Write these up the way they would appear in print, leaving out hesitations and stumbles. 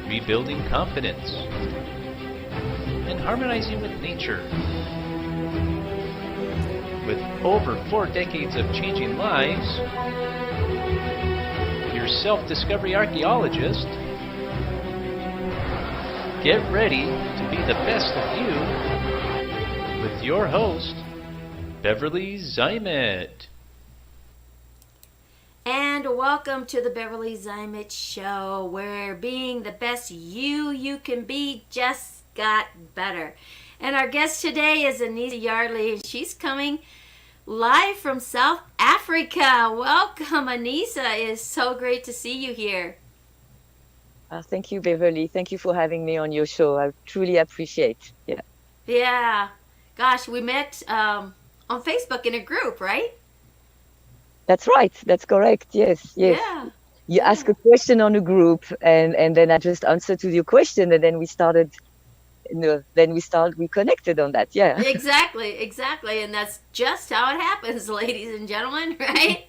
rebuilding confidence, and harmonizing with nature. With over 4 decades of changing lives, your self-discovery archaeologist, get ready to be the best of you with your host, Beverly Zeimet. And welcome to the Beverly Zeimet Show, where being the best you can be just got better. And our guest today is Anissa Yardley, and she's coming live from South Africa. Welcome, Anissa. It is so great to see you here. Thank you, Beverly. Thank you for having me on your show. I truly appreciate it. Yeah. Gosh, we met on Facebook in a group, right? That's right. That's correct. Yes. Yeah. You ask a question on a group, and then I just answered to your question, and then we started. We connected on that. Yeah. Exactly. And that's just how it happens, ladies and gentlemen, right?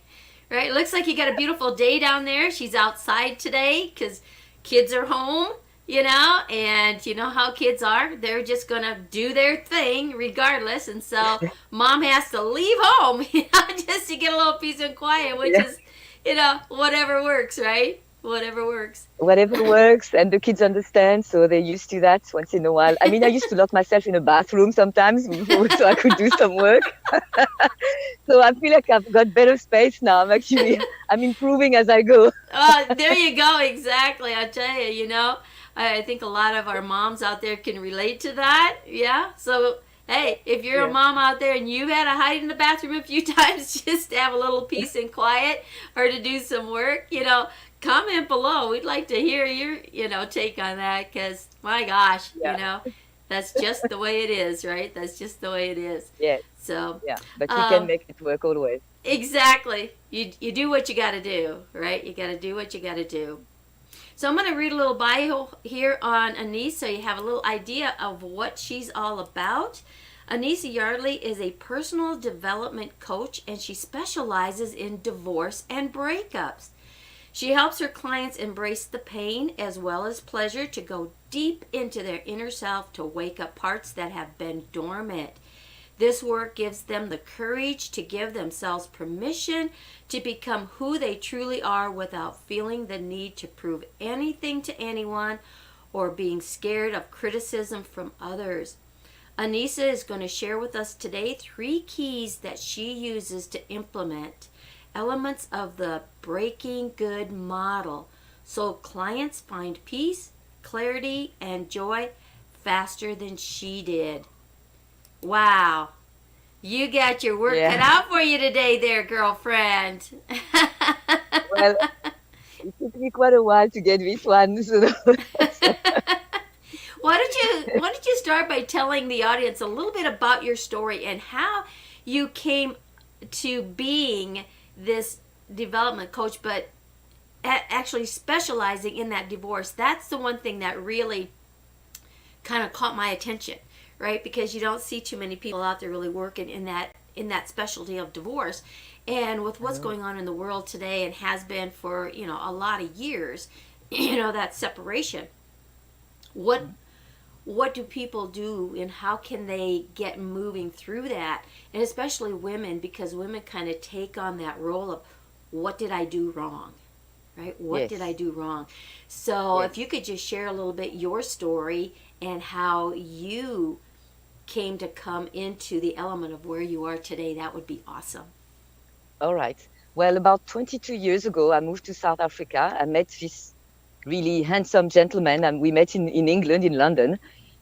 Right. Looks like you got a beautiful day down there. She's outside today because kids are home, and you know how kids are. They're just going to do their thing regardless. And so mom has to leave home, just to get a little peace and quiet, which is, whatever works, right? Whatever works. Whatever works, and the kids understand, so they're used to that once in a while. I mean, I used to lock myself in a bathroom sometimes before, so I could do some work. So I feel like I've got better space now. I'm improving as I go. Oh, there you go. Exactly. I tell you, I think a lot of our moms out there can relate to that. Yeah. So, hey, if you're a mom out there and you've had to hide in the bathroom a few times just to have a little peace and quiet or to do some work, comment below. We'd like to hear your, take on that, because my gosh, that's just the way it is, right? That's just the way it is. Yes. So. Yeah, but you can make it work always. Exactly. You do what you got to do, right? You got to do what you got to do. So I'm going to read a little bio here on Anissa, so you have a little idea of what she's all about. Anissa Yardley is a personal development coach, and she specializes in divorce and breakups. She helps her clients embrace the pain as well as pleasure, to go deep into their inner self to wake up parts that have been dormant. This work gives them the courage to give themselves permission to become who they truly are without feeling the need to prove anything to anyone or being scared of criticism from others. Anissa is going to share with us today 3 keys that she uses to implement elements of the Breaking Good model, so clients find peace, clarity, and joy faster than she did. Wow. You got your work cut out for you today there, girlfriend. Well, it took me quite a while to get this one. So. Why don't you start by telling the audience a little bit about your story and how you came to being this development coach, but actually specializing in that divorce. That's the one thing that really kind of caught my attention, right? Because you don't see too many people out there really working in that specialty of divorce. And with what's going on in the world today, and has been for a lot of years, that separation. What do people do, and how can they get moving through that? And especially women, because women kind of take on that role of, what did I do wrong? Right? What did I do wrong? So if you could just share a little bit your story and how you came to come into the element of where you are today, that would be awesome. All right. Well, about 22 years ago, I moved to South Africa. I met this really handsome gentleman, and we met in England, in London,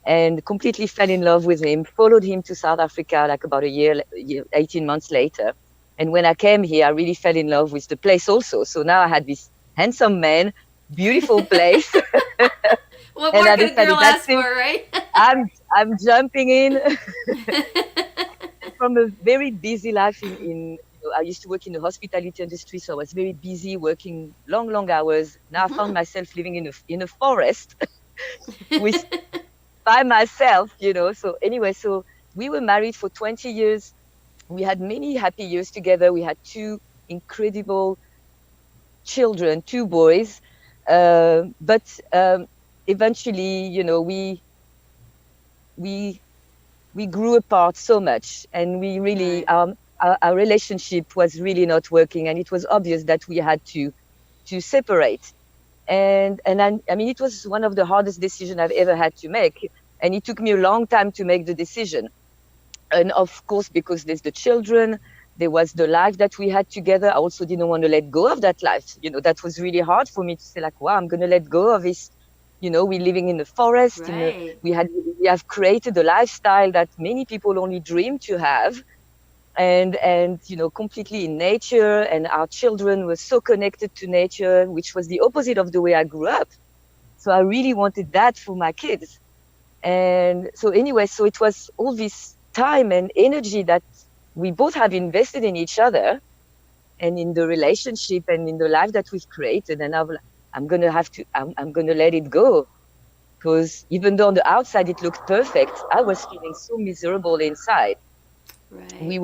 and completely fell in love with him, followed him to South Africa like about a year, 18 months later. And when I came here, I really fell in love with the place also. So now I had this handsome man, beautiful place. What more could a girl ask for, right? I'm jumping in. From a very busy life I used to work in the hospitality industry, so I was very busy working long hours. Now I found myself living in a forest by myself, So anyway, so we were married for 20 years. We had many happy years together. We had 2 incredible children, 2 boys. But eventually, we we grew apart so much, and we really Right. our relationship was really not working, and it was obvious that we had to separate. And I mean, it was one of the hardest decisions I've ever had to make, and it took me a long time to make the decision. And of course, because there's the children, there was the life that we had together. I also didn't want to let go of that life. That was really hard for me to say, like, wow, I'm going to let go of this. We're living in the forest. Right. We have created a lifestyle that many people only dream to have, and completely in nature. And our children were so connected to nature, which was the opposite of the way I grew up. So I really wanted that for my kids. And so anyway, so it was all this time and energy that we both have invested in each other and in the relationship and in the life that we've created. And I'm going to I'm going to let it go, because even though on the outside it looked perfect, I was feeling so miserable inside. Right. We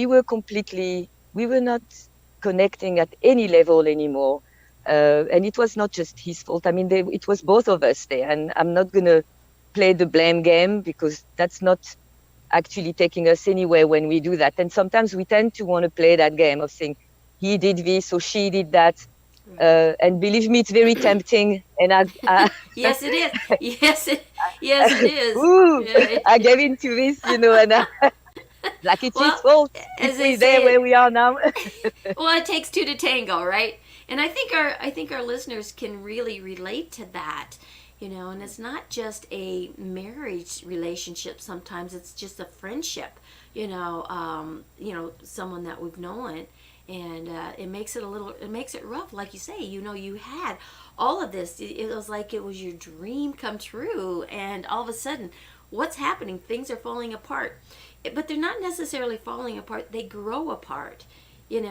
were not connecting at any level anymore. And it was not just his fault. I mean, it was both of us there. And I'm not going to play the blame game, because that's not actually taking us anywhere when we do that. And sometimes we tend to want to play that game of saying, he did this or she did that. Right. And believe me, it's very tempting. And Yes, it is. Yes, it is. ooh, Yeah. I gave into this, and like it's his Well, fault as if they we're there say, where we are now. well, it takes two to tango, right? And I think our listeners can really relate to that, and it's not just a marriage relationship. Sometimes it's just a friendship, someone that we've known, and it makes it rough, like you say. You had all of this. It was like it was your dream come true, and all of a sudden, what's happening? Things are falling apart, but they're not necessarily falling apart. They grow apart, and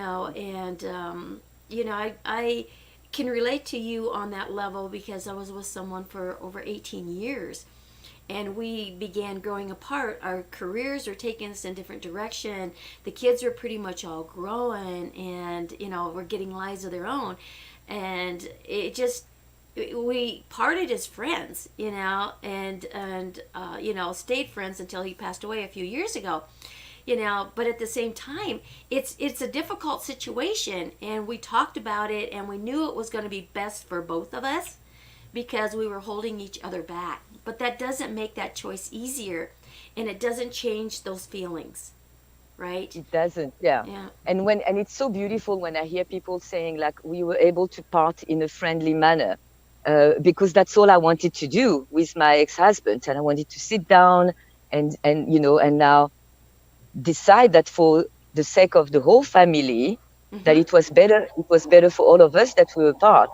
I can relate to you on that level, because I was with someone for over 18 years, and we began growing apart. Our careers are taking us in different direction. The kids are pretty much all growing, and we're getting lives of their own, and we parted as friends, and stayed friends until he passed away a few years ago. But at the same time, it's a difficult situation, and we talked about it, and we knew it was going to be best for both of us, because we were holding each other back. But that doesn't make that choice easier, and it doesn't change those feelings, right? It doesn't, yeah. Yeah. And it's so beautiful when I hear people saying, like, we were able to part in a friendly manner, because that's all I wanted to do with my ex-husband, and I wanted to sit down and now decide that for the sake of the whole family, that it was better for all of us that we were apart.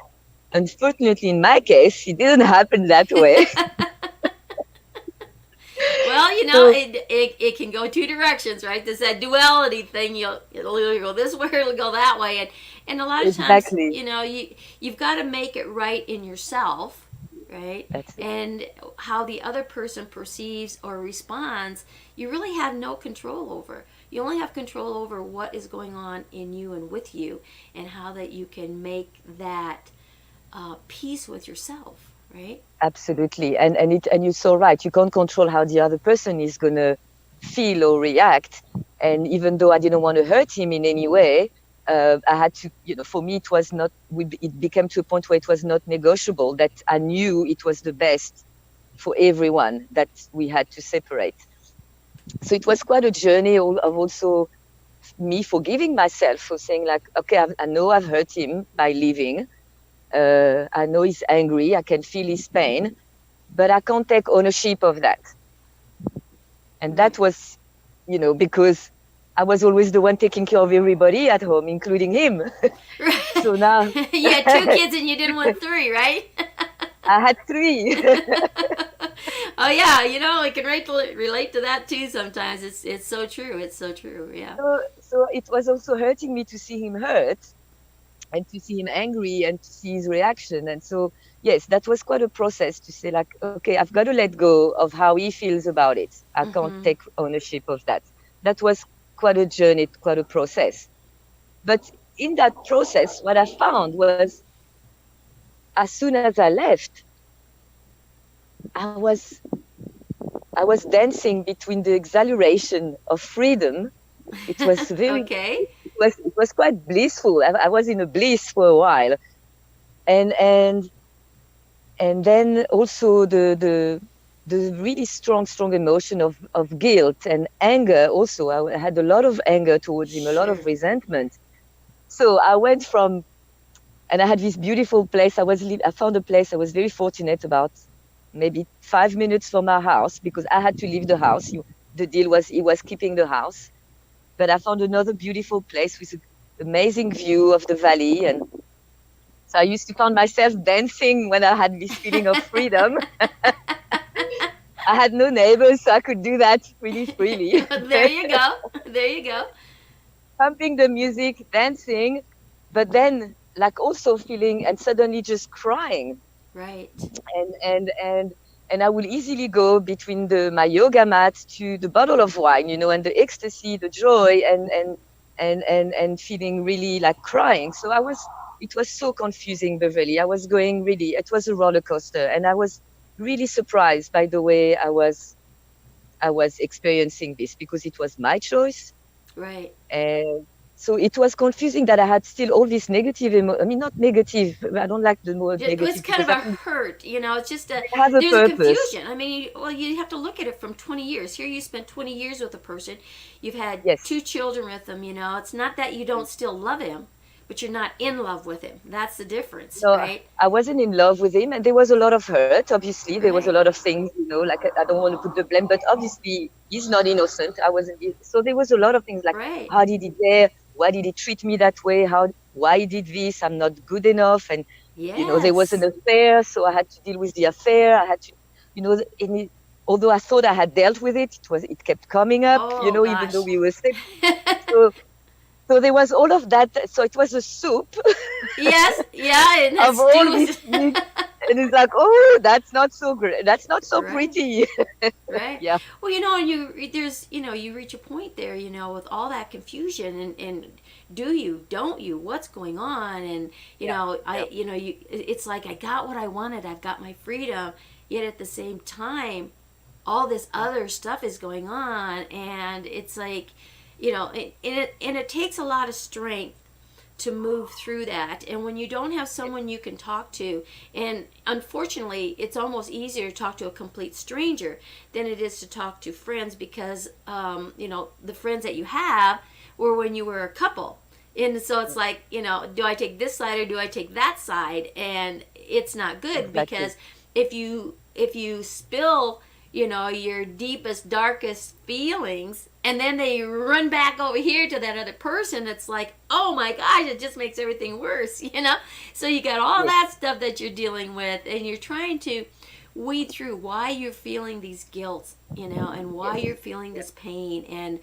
Unfortunately, in my case, it didn't happen that way. Well, So it can go two directions, right? There's that duality thing. It'll either go this way or it'll go that way, and a lot of times, exactly, you've got to make it right in yourself, right? that's it. And how the other person perceives or responds, you really have no control over. You only have control over what is going on in you and with you, and how that you can make that peace with yourself, right? Absolutely. And you're so right. You can't control how the other person is gonna feel or react. And even though I didn't want to hurt him in any way, I had to, for me, it was not, it became to a point where it was not negotiable, that I knew it was the best for everyone that we had to separate. So it was quite a journey of also me forgiving myself for saying, like, okay, I know I've hurt him by leaving. I know he's angry. I can feel his pain, but I can't take ownership of that. And that was, because I was always the one taking care of everybody at home, including him. Right. So now You had two kids and you didn't want three, right? I had three. Oh yeah, I can relate to that too. Sometimes it's so true. It's so true. Yeah. So it was also hurting me to see him hurt, and to see him angry, and to see his reaction. And so, yes, that was quite a process to say, like, okay, I've got to let go of how he feels about it. I can't take ownership of that. That was quite a journey, quite a process. But in that process, what I found was, as soon as I left, I was I was dancing between the exhilaration of freedom. It was very Okay. it was quite blissful. I was in a bliss for a while, and and and then also the really strong emotion of guilt and anger. Also, I had a lot of anger towards him, a lot Sure. of resentment. So I went from, and I had this beautiful place. I found a place. I was very fortunate, about maybe 5 minutes from our house, because I had to leave the house. The deal was he was keeping the house, but I found another beautiful place with an amazing view of the valley. And so I used to find myself dancing when I had this feeling of freedom. I had no neighbors, so I could do that really freely. There you go. There you go. Pumping the music, dancing, but then like also feeling and suddenly just crying. Right. And and and and I will easily go between my yoga mat to the bottle of wine, and the ecstasy, the joy, and feeling really like crying. So it was so confusing, Beverly. It was a roller coaster, and I was really surprised by the way I was experiencing this, because it was my choice. Right. And so it was confusing that I had still all this negative I mean, not negative. I don't like the word It's negative, kind because of I a think hurt, it's just it has a there's a purpose. confusion. I mean, well, you have to look at it from 20 years. Here you spent 20 years with a person. You've had Yes. 2 children with them, It's not that you don't still love him, but you're not in love with him. That's the difference, No, right? I wasn't in love with him, and there was a lot of hurt. Obviously, there was a Right. lot of things, like I don't want to put the blame, but obviously he's not innocent. I wasn't. So there was a lot of things like, Right. how did he dare? Why did he treat me that way? Why he did this? I'm not good enough, and there was an Yes. affair, so I had to deal with the affair. I had to, and although I thought I had dealt with it, it kept coming up, Oh even though gosh. we were safe. So so there was all of that. So it was a soup Yes. Yeah, and that of all stew these was things. And it's like, oh, that's not so great. That's not so right. pretty. Right. Yeah. Well, and you reach a point there, with all that confusion and do you, don't you, what's going on, and Yeah. Yeah. it's like I got what I wanted, I've got my freedom, yet at the same time, all this other stuff is going on, and it's like, and it takes a lot of strength to move through that. And when you don't have someone you can talk to, and unfortunately, it's almost easier to talk to a complete stranger than it is to talk to friends, because, the friends that you have were when you were a couple. And so it's like, do I take this side or do I take that side? And it's not good, Exactly. because if you spill, your deepest, darkest feelings, and then they run back over here to that other person, it's like, oh my gosh, it just makes everything worse, So you got all Yes. that stuff that you're dealing with, and you're trying to weed through why you're feeling these guilt, and why Yes. you're feeling this pain, and,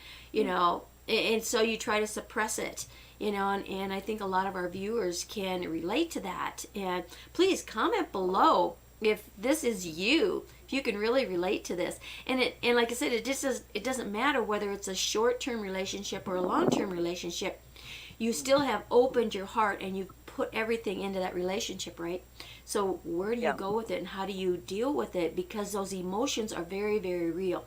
and so you try to suppress it. And I think a lot of our viewers can relate to that. And please comment below if this is you, if you can really relate to this. And like I said, it doesn't matter whether it's a short-term relationship or a long-term relationship. You still have opened your heart and you've put everything into that relationship, right? So where do you Yeah. go with it, and how do you deal with it? Because those emotions are very, very real.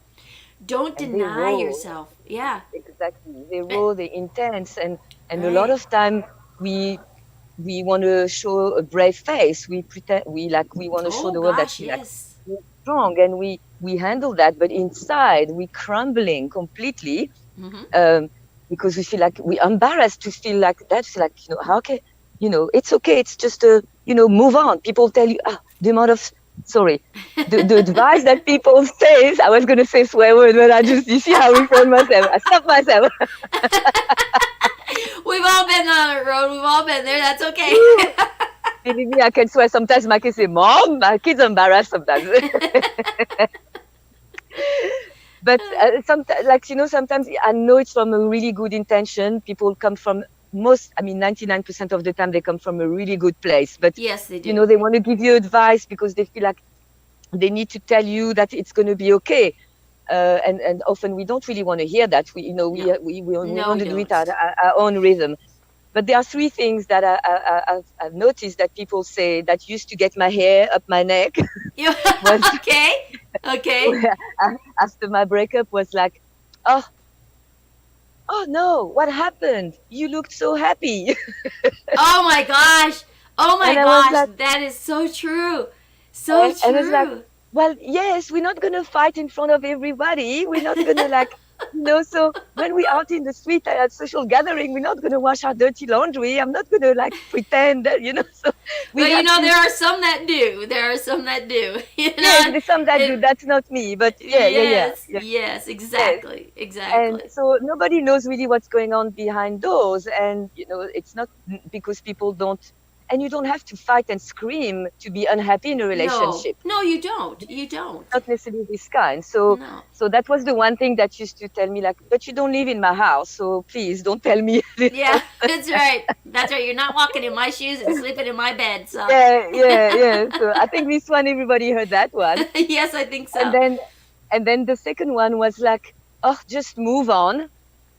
Don't And they deny roll. yourself. Yeah. Exactly. They Eh, roll, they're intense. And a lot Right. of time we want to show a brave face. We pretend we want to show Oh the world that gosh, we like yes. we're strong, and we handle that, but inside we crumbling completely. Mm-hmm. um, because we feel like we're embarrassed to feel like that. It's like, how can, it's okay. It's just move on. People tell you, the amount of, sorry, the advice that people say, I was going to say swear word, but you see how I refrain myself. I stop myself. We've all been on the road. We've all been there. That's okay. Believe me, I can swear. Sometimes my kids say, Mom, my kids are embarrassed sometimes. But sometimes, sometimes I know it's from a really good intention. People come from 99% of the time, they come from a really good place. But, Yes, they do. they want to give you advice because they feel like they need to tell you that it's going to be okay. And often we don't really want to hear that. No. We No, want we to do it don't. at our own rhythm. But there are three things that I've noticed that people say that used to get my hair up my neck. was Okay. Okay. after my breakup was like, oh, oh no, what happened? You looked so happy. Oh my gosh. Oh my And I was gosh. like, That is so true. So and it's like, true. well, yes, we're not going to fight in front of everybody. We're not going to like, so when we're out in the street at social gathering, we're not going to wash our dirty laundry. I'm not going to like pretend that, so we Well, have there to, are some that do. There are some that do. yes, there's some that do. It, That's not me, but yes, yeah. yes, Yes. exactly, And exactly. so nobody knows really what's going on behind doors. And, it's not because people don't, and you don't have to fight and scream to be unhappy in a No, relationship. no, you don't. You don't. Not necessarily this kind. So, No. so that was the one thing that used to tell me, like, but you don't live in my house, so please don't tell me. Yeah, that's right. That's right. You're not walking in my shoes and sleeping in my bed. So, Yeah. So I think this one, everybody heard that one. yes, I think And so. then, and then the second one was like, oh, just move on.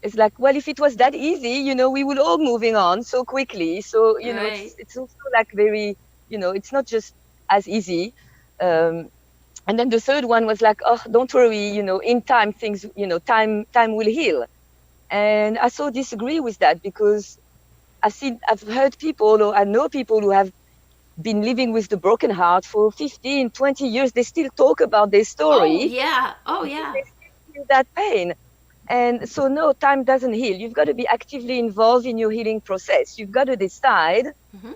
It's like, well, if it was that easy, we would all moving on so quickly. So, Right. it's also like very, it's not just as easy. Um, and then the third one was like, oh, don't worry, in time things, time will heal. And I so disagree with that because I've heard people, or I know people who have been living with the broken heart for 15, 20 years. They still talk about their Oh story. yeah. Oh Because yeah. they still feel that pain. And so, no, time doesn't heal. You've got to be actively involved in your healing process. You've got to decide, Hmm.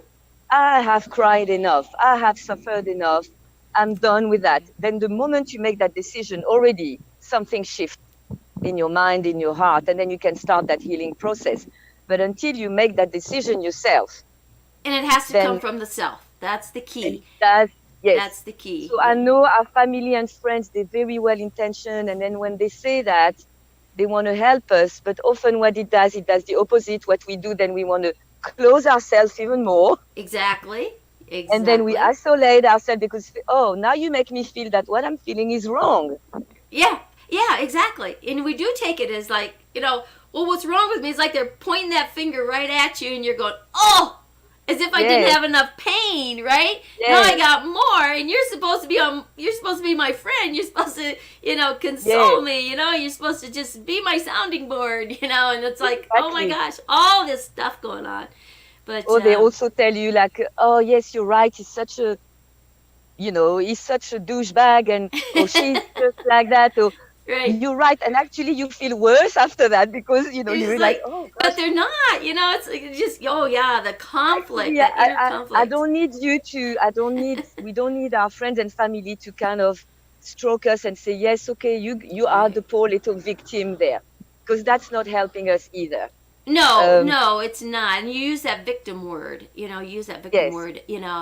I have cried enough. I have suffered enough. I'm done with that. Then the moment you make that decision, already something shifts in your mind, in your heart, and then you can start that healing process. But until you make that decision yourself, And it has to come then from the self. That's the and key. that's, That's yes. the key. So I know our family and friends, they're very well intentioned. And then when they say that, they want to help us. But often what it does the opposite. What we do, then we want to close ourselves even more. Exactly. And then we Exactly. isolate ourselves because, oh, now you make me feel that what I'm feeling is wrong. Yeah. Yeah. Exactly. And we do take it as like, well, what's wrong with me? It's like they're pointing that finger right at you, and you're going, oh, as if I didn't Yes. have enough pain, right? Now Yes. I got more, and you're supposed to be my friend. You're supposed to, console Yes. me. You're supposed to just be my sounding board. And it's like, oh my Exactly. gosh, all this stuff going on. But Or they also tell you like, oh yes, you're right. He's such a douchebag, and or she's just like that, or right. you're right. And actually, you feel worse after that because you It's realize, like, oh but gosh, they're not. It's like just, oh yeah, the conflict, actually, that inner I conflict. don't need you to. We don't need our friends and family to kind of stroke us and say, yes, okay, you are the poor little victim there, because that's not helping us either. No, Um, no, it's not. And you use that victim word, yes,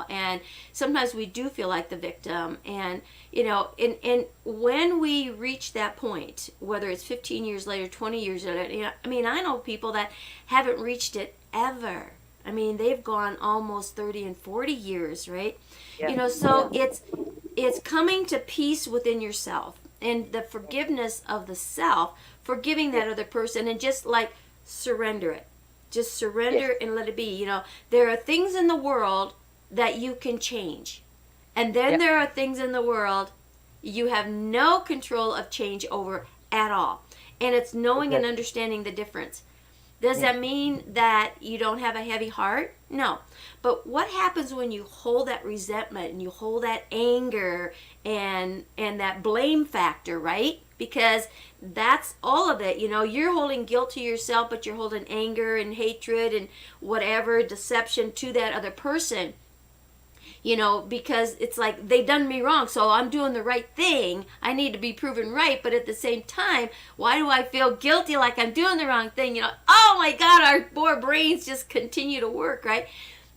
and sometimes we do feel like the victim. And, and when we reach that point, whether it's 15 years later, 20 years later, I know people that haven't reached it ever. They've gone almost 30 and 40 years, right? yeah, So it's coming to peace within yourself and the forgiveness of the self, forgiving that other person, and just like surrender it. Just surrender yes, and let it be. There are things in the world that you can change. And then yeah, there are things in the world you have no control of change over at all. And it's knowing and exactly, understanding the difference. Does yeah, that mean that you don't have a heavy heart? No. But what happens when you hold that resentment and you hold that anger and that blame factor, right? Because that's all of it. You're holding guilt to yourself, but you're holding anger and hatred and whatever deception to that other person. Because it's like they done me wrong, so I'm doing the right thing. I need to be proven right, but at the same time, why do I feel guilty like I'm doing the wrong thing? Oh my God, our poor brains just continue to work, right?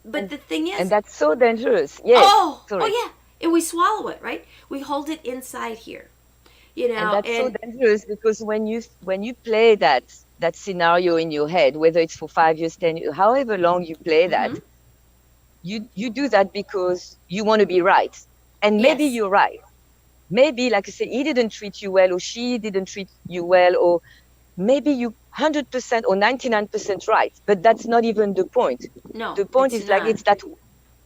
But and the thing and is, that's so dangerous. Yes, oh sorry. yeah, and we swallow it, right? We hold it inside here, And that's so and dangerous because when you play that scenario in your head, whether it's for 5 years, 10 years, however long you play that, mm-hmm, you do that because you want to be right. And maybe yes, you're right. Maybe, like I say, he didn't treat you well, or she didn't treat you well, or maybe you 100% or 99% right. But that's not even the point. no, The point it's is like not. it's that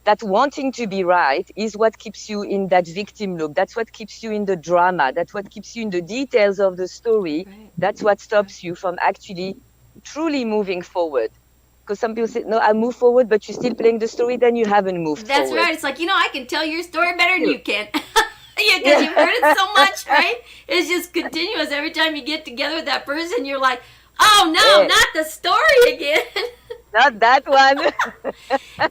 that wanting to be right is what keeps you in that victim loop. That's what keeps you in the drama. That's what keeps you in the details of the story. Right. That's what stops you from actually truly moving forward. Because some people say, no, I move forward, but you're still playing the story, then you haven't moved That's forward. right. It's like, I can tell your story better than you can. Yeah, because Yeah. you've heard it so much, right? It's just continuous. Every time you get together with that person, you're like, oh no, Yeah. not the story again. Not that one.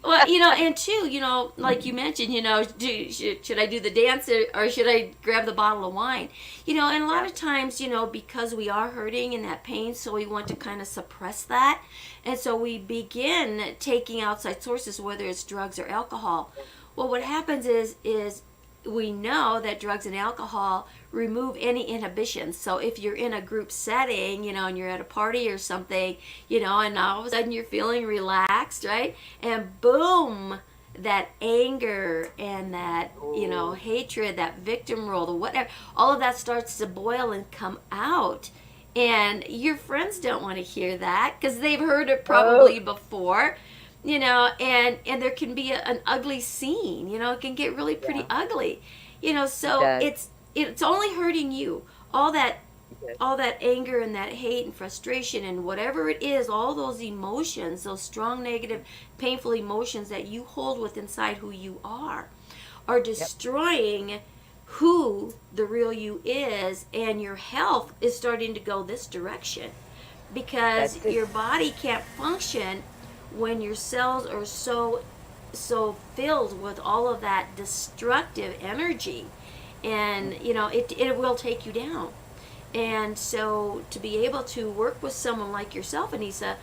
Well, and two, like you mentioned, should I do the dance or should I grab the bottle of wine? And a lot of times, because we are hurting in that pain, so we want to kind of suppress that. And so we begin taking outside sources, whether it's drugs or alcohol. Well, what happens is we know that drugs and alcohol remove any inhibitions. So if you're in a group setting, and you're at a party or something, and all of a sudden you're feeling relaxed, right? And boom, that anger and that, hatred, that victim role, the whatever, all of that starts to boil and come out. And your friends don't want to hear that because they've heard it probably before. And there can be an ugly scene. It can get really pretty ugly. So it's only hurting you. All that anger and that hate and frustration and whatever it is, all those emotions, those strong, negative, painful emotions that you hold with inside who you are destroying who the real you is, and your health is starting to go this direction because your body can't function when your cells are so filled with all of that destructive energy, and it will take you down. And so to be able to work with someone like yourself, Anissa,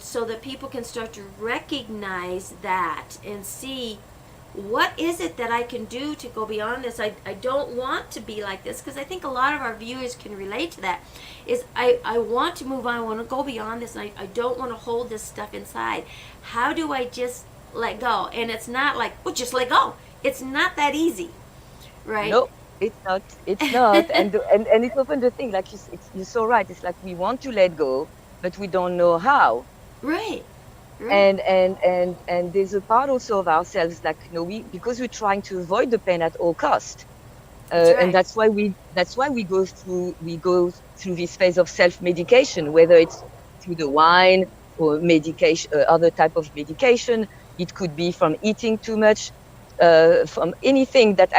so that people can start to recognize that and see, what is it that I can do to go beyond this? I don't want to be like this, because I think a lot of our viewers can relate to that. Is I want to move on, I want to go beyond this, and I don't want to hold this stuff inside. How do I just let go? And it's not like, well, just let go. It's not that easy, right? No, it's not. It's not. and it's often the thing, like you're so right. It's like we want to let go, but we don't know how. Right. And there's a part also of ourselves, like because we're trying to avoid the pain at all cost, and that's why we go through this phase of self-medication, whether it's through the wine or medication, other type of medication. It could be from eating too much, from anything that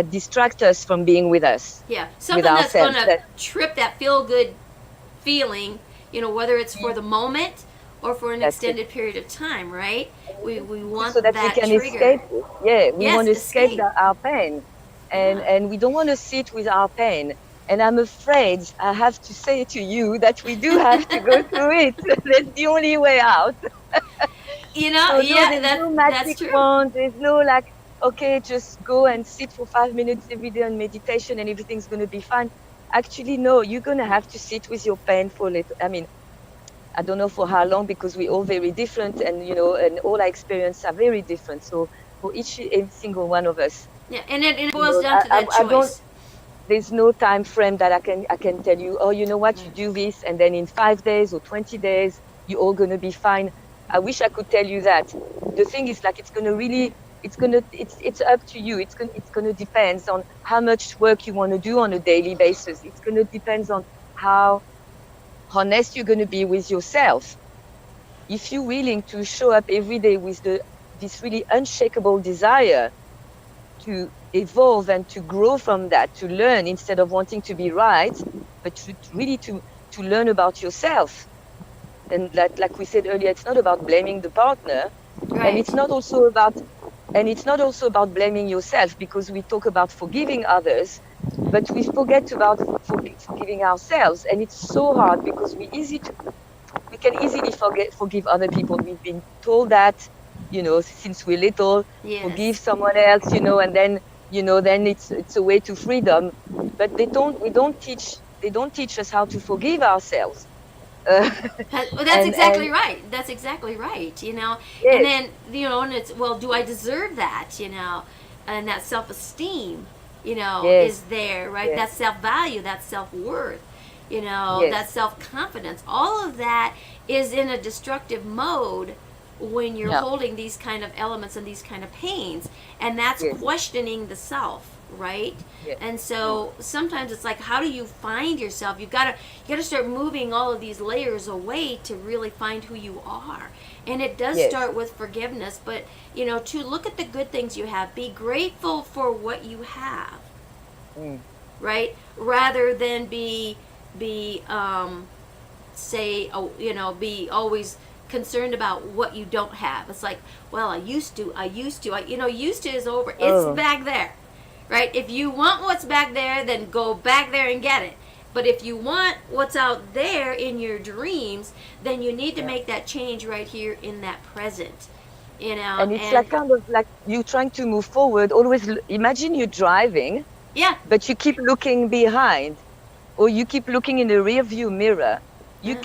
distracts us from being with us. Yeah, something that's going to trip that feel-good feeling, whether it's for the moment or for an extended period of time, right? We want so that we can trigger. Escape. Yeah, we want to escape our pain, and we don't want to sit with our pain. And I'm afraid I have to say to you that we do have to go through it. That's the only way out. There's no magic that's true. wand. There's no okay, just go and sit for 5 minutes every day on meditation and everything's going to be fine. Actually, no, you're going to have to sit with your pain for a little. I mean, I don't know for how long, because we're all very different, and and all our experiences are very different. So for every single one of us. Yeah, and it boils down to that choice. There's no time frame that I can tell you, oh, you know what, you do this, and then in 5 days or 20 days, you're all going to be fine. I wish I could tell you that. The thing is, it's up to you. It's going to depend on how much work you want to do on a daily basis. It's going to depend on how honest you're going to be with yourself. If you're willing to show up every day with this really unshakable desire to evolve and to grow from that, to learn instead of wanting to be right, but to learn about yourself. And like we said earlier, it's not about blaming the partner, right. And it's not also about blaming yourself, because we talk about forgiving others, but we forget about forgiving ourselves. And it's so hard, because we can easily forgive other people. We've been told that, since we're little. Yes. Forgive someone else, and then it's a way to freedom. But they don't teach us how to forgive ourselves. Well, that's exactly right. That's exactly right. Yes. And then and it's, well, do I deserve that? And that self-esteem, yes. is there, right? Yes. That self-value, that self-worth, yes. that self-confidence. All of that is in a destructive mode when you're Yeah. holding these kind of elements and these kind of pains, and that's Yes. questioning the self, right? Yes. And so sometimes it's like, how do you find yourself? You gotta start moving all of these layers away to really find who you are. And it does Yes. start with forgiveness, but to look at the good things you have, be grateful for what you have, Mm. right? Rather than be be always concerned about what you don't have. It's like, well, I used to, used to is over. It's Oh. back there, right? If you want what's back there, then go back there and get it. But if you want what's out there in your dreams, then you need to Yeah. make that change right here in that present. And it's like kind of like you trying to move forward. Always imagine you're driving, yeah, but you keep looking behind, or you keep looking in the rear view mirror. Yeah.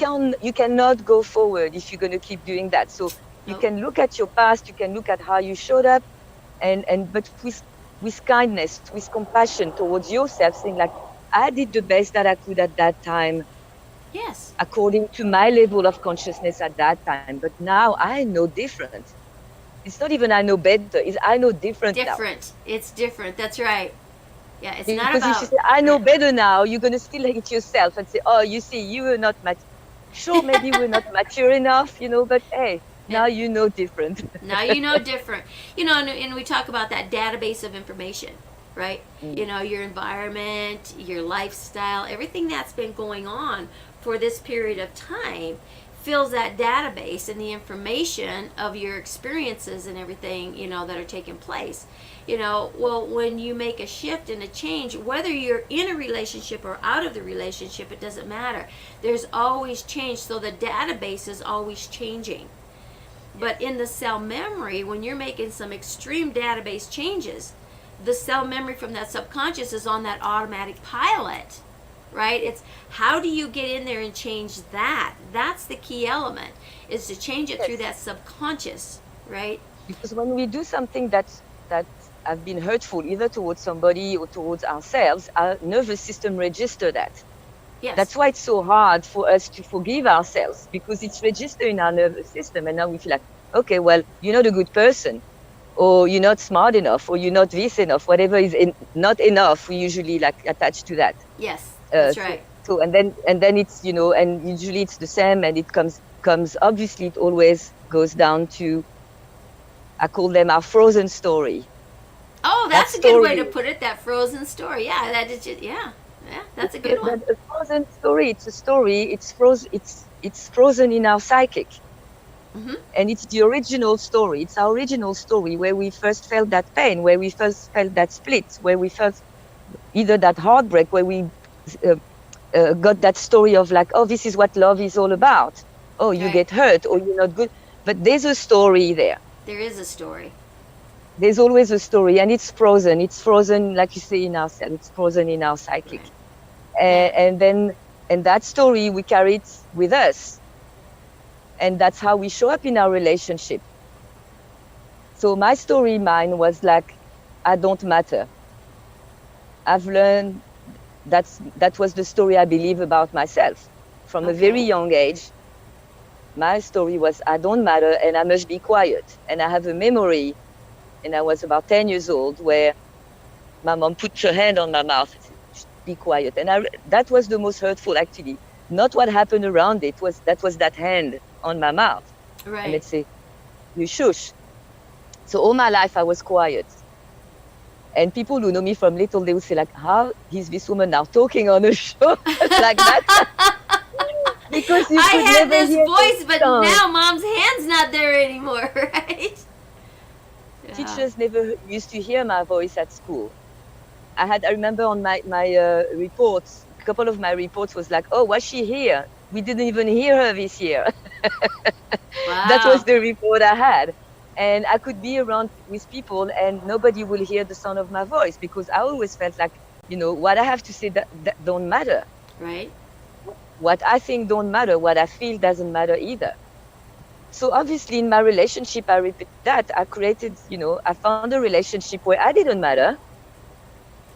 You cannot go forward if you're going to keep doing that. So you Nope. can look at your past, you can look at how you showed up, but with kindness, with compassion towards yourself, saying like, I did the best that I could at that time, Yes. according to my level of consciousness at that time. But now I know different. It's not even I know better, it's I know different now. Different. It's different. That's right. Yeah, it's not Because if you about. say, I know better now, you're going to still hate yourself and say, oh, you see, you were not sure, maybe we're not mature enough, but hey, now Yeah. you know different. Now you know different. And we talk about that database of information, right? Mm. Your environment, your lifestyle, everything that's been going on for this period of time fills that database and the information of your experiences and everything, that are taking place. Well, when you make a shift and a change, whether you're in a relationship or out of the relationship, it doesn't matter. There's always change, so the database is always changing. But in the cell memory, when you're making some extreme database changes, the cell memory from that subconscious is on that automatic pilot, right? It's how do you get in there and change that? That's the key element, is to change it through that subconscious, right? Because when we do something that have been hurtful, either towards somebody or towards ourselves, our nervous system register that. Yes. That's why it's so hard for us to forgive ourselves, because it's registered in our nervous system. And now we feel like, okay, well, you're not a good person, or you're not smart enough, or you're not this enough, whatever is not enough. We usually like attach to that. Yes, that's right. So and then it's and usually it's the same, and it comes obviously it always goes down to, I call them our frozen story. Oh, that's a good way to put it. That frozen story. Yeah, that is just, yeah, that's a good one. A frozen story. It's a story. It's frozen in our psychic, and it's the original story. It's our original story where we first felt that pain, where we first felt that split, where we felt either that heartbreak, where we got that story of like, oh, this is what love is all about. Oh, you get hurt, or you're not good. But there's a story there. There is a story. There's always a story, and it's frozen. It's frozen, like you say, in our cell. It's frozen in our psychic. Right. And that story, we carry it with us. And that's how we show up in our relationship. So my story, mine was like, I don't matter. I've learned that was the story I believe about myself. From a very young age, my story was, I don't matter and I must be quiet. And I have a memory, and I was about 10 years old, where my mom put her hand on my mouth and said, be quiet. And that was the most hurtful, actually. Not what happened around it, that was that hand on my mouth. Right. And let's say, you shush. So all my life I was quiet. And people who know me from little, they would say like, how is this woman now talking on a show like that? Because you could had never this hear voice, but sound. now mom's hand's not there anymore, right? Teachers never used to hear my voice at school. I remember on my reports, a couple of my reports was like, oh, was she here? We didn't even hear her this year. Wow. That was the report I had. And I could be around with people and nobody will hear the sound of my voice, because I always felt like, what I have to say that don't matter. Right. What I think don't matter. What I feel doesn't matter either. So obviously in my relationship, I repeat that. I created, I found a relationship where I didn't matter.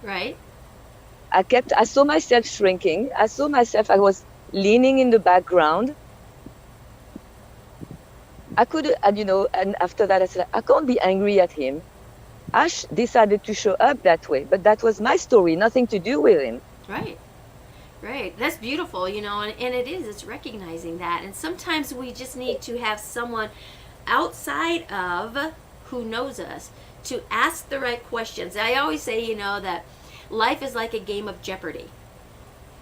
Right. I saw myself shrinking. I was leaning in the background. I could, and and after that I said, I can't be angry at him. Ash decided to show up that way, but that was my story, nothing to do with him. Right. Right. That's beautiful, and it is. It's recognizing that. And sometimes we just need to have someone outside of who knows us to ask the right questions. I always say, that life is like a game of Jeopardy,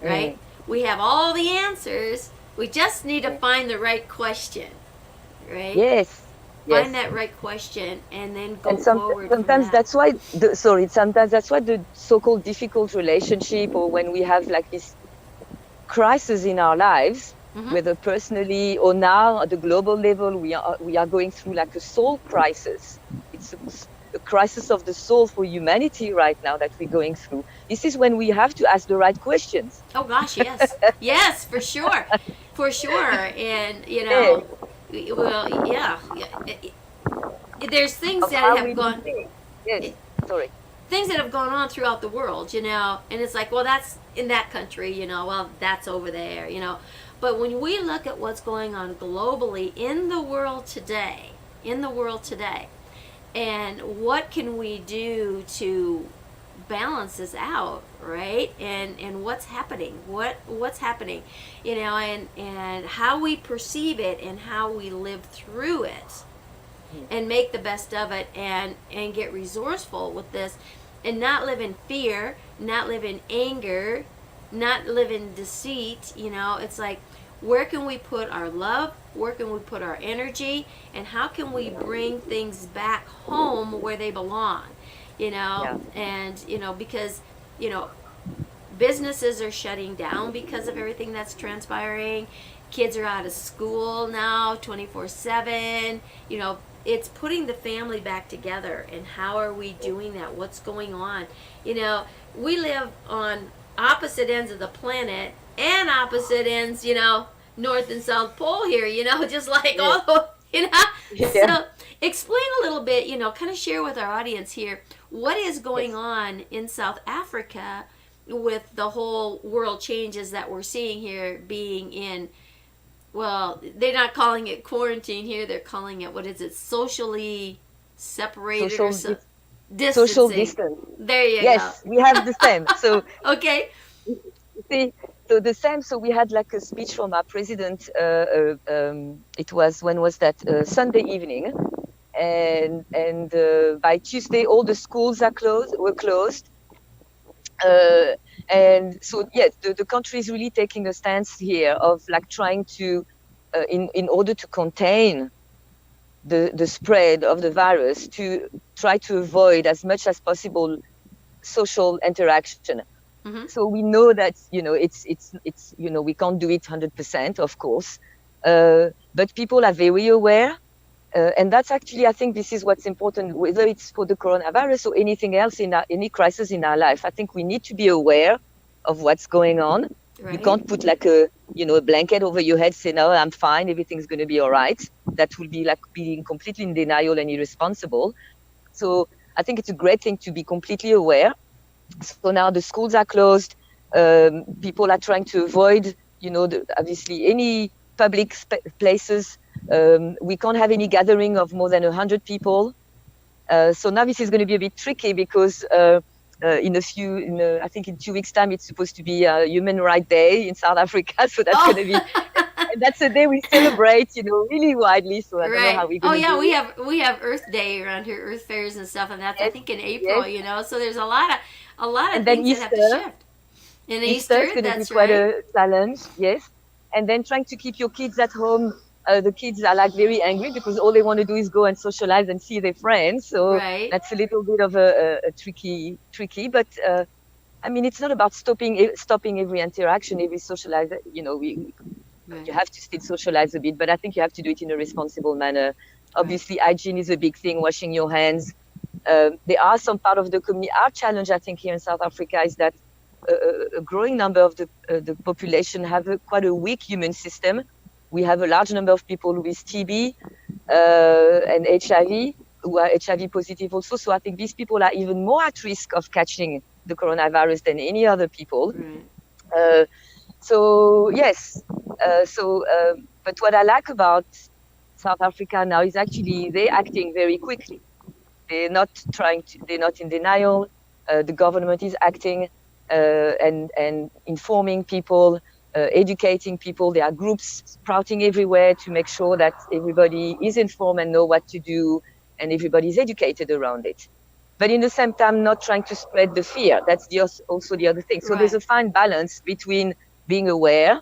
right? We have all the answers. We just need to find the right question, right? Yes. Find that right question and then go And forward. sometimes that's why sometimes that's why the so-called difficult relationship, or when we have like this crisis in our lives, whether personally or now at the global level, we are going through like a soul crisis. It's a crisis of the soul for humanity right now that we're going through. This is when we have to ask the right questions. Oh gosh, yes. Yes, for sure. For sure. And well, yeah. There's things that have gone things that have gone on throughout the world, and it's like, well, that's in that country, well, that's over there, But when we look at what's going on globally in the world today, and what can we do to balance this out, right? And what's happening, what's happening, and how we perceive it and how we live through it, and make the best of it, and get resourceful with this, and not live in fear, not live in anger, not live in deceit. It's like, where can we put our love, where can we put our energy, and how can we bring things back home where they belong, and because businesses are shutting down because of everything that's transpiring. Kids are out of school now 24/7. It's putting the family back together. And how are we doing that? What's going on? We live on opposite ends of the planet, and opposite ends, North and South Pole here, just like all the, So explain a little bit, kind of share with our audience here, what is going on in South Africa with the whole world changes that we're seeing here, being in, well, they're not calling it quarantine here. They're calling it, what is it, socially separated, distancing. Social distance. There you go. Yes, we have the same. So okay. See, so the same. So we had like a speech from our president. It was, when was that? Sunday evening, and by Tuesday all the schools were closed. And so, yes, the country is really taking a stance here of like trying to, in order to contain the spread of the virus, to try to avoid as much as possible social interaction. So we know that, it's we can't do it 100%, of course, but people are very aware. And that's actually, I think this is what's important, whether it's for the coronavirus or anything else any crisis in our life. I think we need to be aware of what's going on. Right. You can't put like a blanket over your head, say, no, I'm fine, everything's going to be all right. That would be like being completely in denial and irresponsible. So I think it's a great thing to be completely aware. So now the schools are closed. People are trying to avoid, obviously any public places. We can't have any gathering of more than 100 people. So now this is going to be a bit tricky because I think in 2 weeks' time, it's supposed to be a Human Rights Day in South Africa. So that's going to be, and that's a day we celebrate, really widely. So I don't know how we're going to do it. we have Earth Day around here, Earth fairs and stuff, and that's, I think, in April. So there's a lot of things Easter, that have to shift. And Easter, is going to be quite a challenge, yes. And then trying to keep your kids at home. The kids are like very angry because all they want to do is go and socialize and see their friends. So that's a little bit of a tricky. But I mean, it's not about stopping every interaction, every socialize. You have to still socialize a bit, but I think you have to do it in a responsible manner. Obviously, hygiene is a big thing. Washing your hands. There are some part of the community. Our challenge, I think, here in South Africa is that a growing number of the population have quite a weak immune system. We have a large number of people with TB and HIV, who are HIV positive also. So I think these people are even more at risk of catching the coronavirus than any other people. So yes. But what I like about South Africa now is actually they're acting very quickly. They're not in denial. The government is acting and informing people, educating people. There are groups sprouting everywhere to make sure that everybody is informed and know what to do, and everybody is educated around it. But in the same time, not trying to spread the fear. That's also the other thing. So Right. there's a fine balance between being aware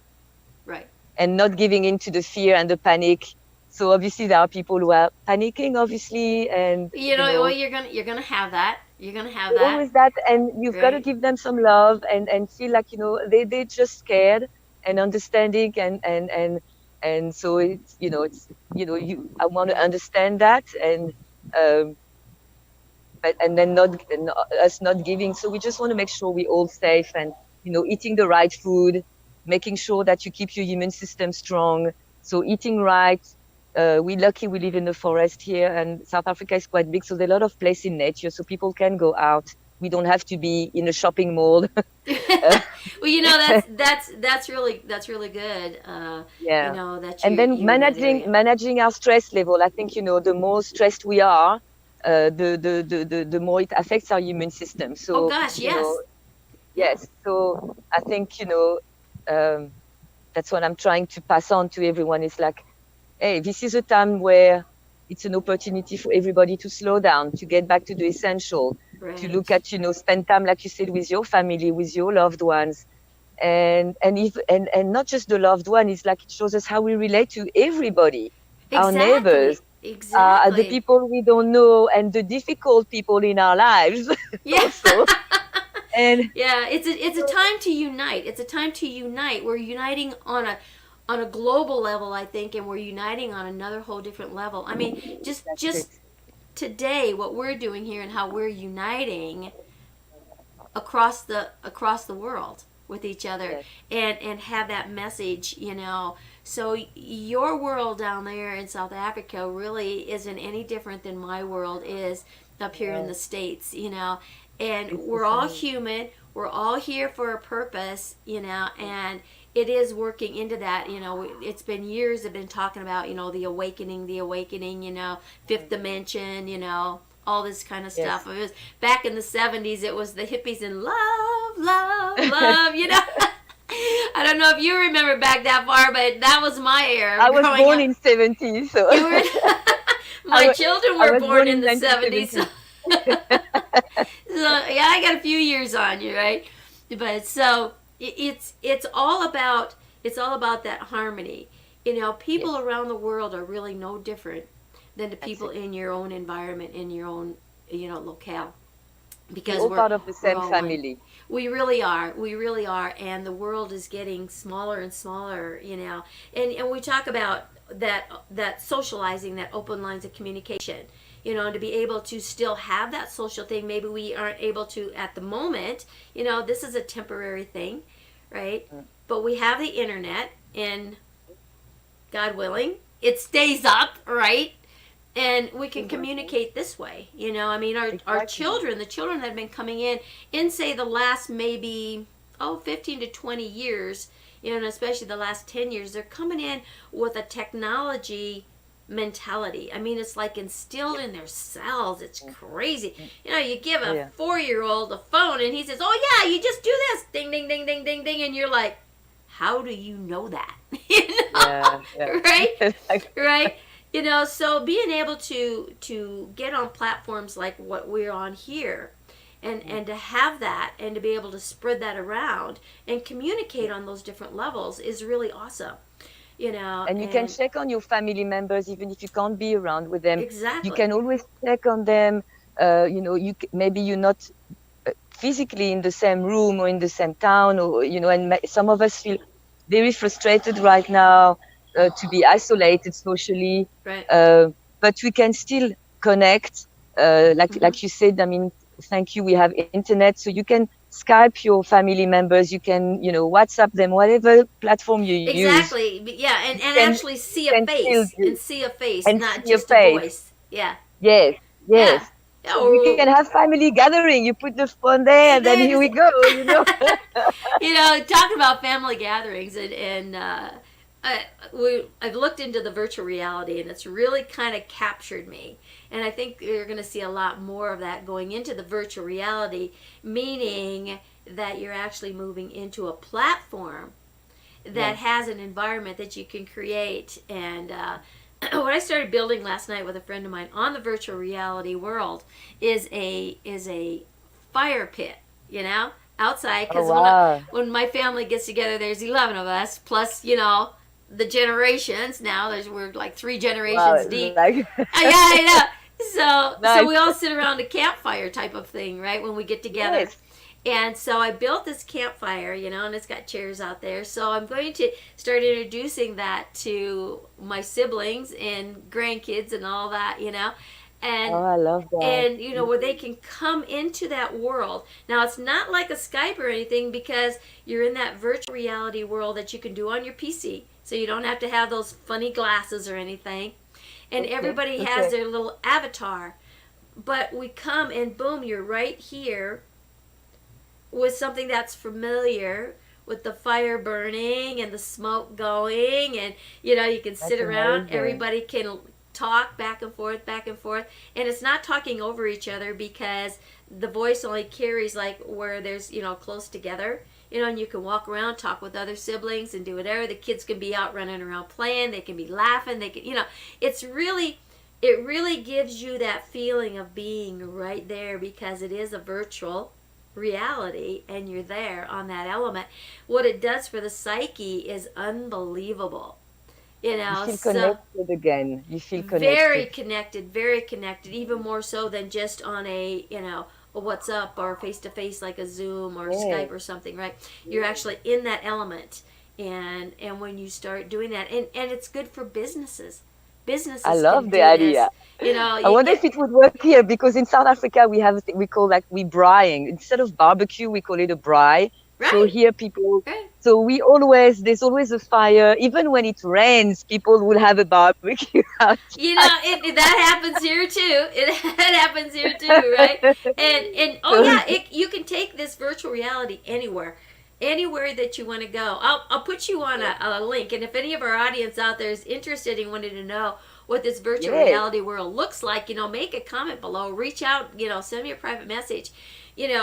Right. and not giving in to the fear and the panic. So obviously there are people who are panicking, obviously, and Well, you're gonna have that. You're gonna have that. always that, and you've got to Right. give them some love and feel like they're just scared and understanding and so it's I want to understand that um, and then us not giving. So we just want to make sure we're all safe and eating the right food, making sure that you keep your immune system strong. So eating right. We're lucky we live in the forest here, and South Africa is quite big, so there are a lot of places in nature, so people can go out. We don't have to be in a shopping mall. Well, that's really good. Yeah. That And then you're in that area. managing our stress level. I think the more stressed we are, the more it affects our immune system. So Oh gosh, yes. yes. So I think that's what I'm trying to pass on to everyone. Is like, hey, this is a time where it's an opportunity for everybody to slow down, to get back to the essential, Right. to look at, spend time, like you said, with your family, with your loved ones. And not just the loved one, it's like it shows us how we relate to everybody, our neighbors, Exactly. the people we don't know, and the difficult people in our lives. Yeah. Also. And Yeah, it's a time to unite. It's a time to unite. We're uniting on a global level, I think, and we're uniting on another whole different level. I mean, just today, what we're doing here and how we're uniting across the world with each other, Yes. and have that message. So your world down there in South Africa really isn't any different than my world is up here in the States. And It's we're the all same. human. We're all here for a purpose. And it is working into that. It's been years I've been talking about, the awakening, fifth dimension, all this kind of Yes. stuff. It was back in the 70s, it was the hippies and love, love, love. I don't know if you remember back that far, but that was my era. I was growing born up. in 70, so You were, my children I were was born in the 70s. 1970. So yeah, I got a few years on you, right? But so it's all about that harmony. People Yes. around the world are really no different than the That's people it. in your own environment, in your own locale, because We're all part of the same all one. family. We really are. We really are. And the world is getting smaller and smaller, And we talk about that socializing, that open lines of communication, to be able to still have that social thing. Maybe we aren't able to at the moment. This is a temporary thing, right? But we have the internet, and God willing, it stays up, right? And we can communicate this way. I mean, our Exactly. children, the children that have been coming in say the last maybe 15 to 20 years, and especially the last 10 years, they're coming in with a technology mentality. I mean, it's like instilled in their cells. It's crazy. You give a Yeah. 4-year-old a phone and he says, "Oh yeah, you just do this, ding ding ding ding ding ding," and you're like, "How do you know that?" Yeah. Right? Right? So being able to get on platforms like what we're on here, and to have that, and to be able to spread that around and communicate on those different levels is really awesome. And you can check on your family members even if you can't be around with them. Exactly. You can always check on them. Maybe you're not physically in the same room or in the same town, or and some of us feel very frustrated right now to be isolated socially. Right. But we can still connect. Like you said, I mean, thank you. We have internet, so you can Skype your family members. You can, WhatsApp them, whatever platform you use. Exactly. Yeah, and actually see a can face, still do- and see a face, and not see a just a face. voice. Yeah. Yes. Yeah. So we can have family gathering. You put the phone there, and then here we go. Talking about family gatherings, and I've looked into the virtual reality, and it's really kind of captured me. And I think you're going to see a lot more of that going into the virtual reality, meaning that you're actually moving into a platform that has an environment that you can create. And what I started building last night with a friend of mine on the virtual reality world is a fire pit, outside, because when my family gets together, there's 11 of us plus the generations. Now we're like 3 generations deep. Yeah, I know. So so we all sit around a campfire type of thing, right, when we get together. Yes. And so I built this campfire, and it's got chairs out there. So I'm going to start introducing that to my siblings and grandkids and all that, And I love that. and where they can come into that world. Now it's not like a Skype or anything, because you're in that virtual reality world that you can do on your PC. So you don't have to have those funny glasses or anything. And everybody has their little avatar. But we come and boom, you're right here with something that's familiar, with the fire burning and the smoke going, and you can sit around. Amazing. Everybody can talk back and forth, and it's not talking over each other, because the voice only carries like where there's close together, and you can walk around, talk with other siblings, and do whatever. The kids can be out running around playing, they can be laughing, they can it really gives you that feeling of being right there, because it is a virtual reality and you're there on that element. What it does for the psyche is unbelievable. You feel connected again. You feel connected. Very connected, even more so than just on a WhatsApp or face to face like a Zoom or Skype or something, right? You're actually in that element, and when you start doing that, and it's good for businesses. I love the idea. I wonder if it would work here, because in South Africa we have we call we braaiing. Instead of barbecue, we call it a braai. Right. So here people, so there's always a fire. Even when it rains, people will have a barbecue out. That happens here too. It happens here too, right? And you can take this virtual reality anywhere that you want to go. I'll put you on a link, and if any of our audience out there is interested in wanting to know what this virtual reality world looks like, make a comment below, reach out, send me a private message,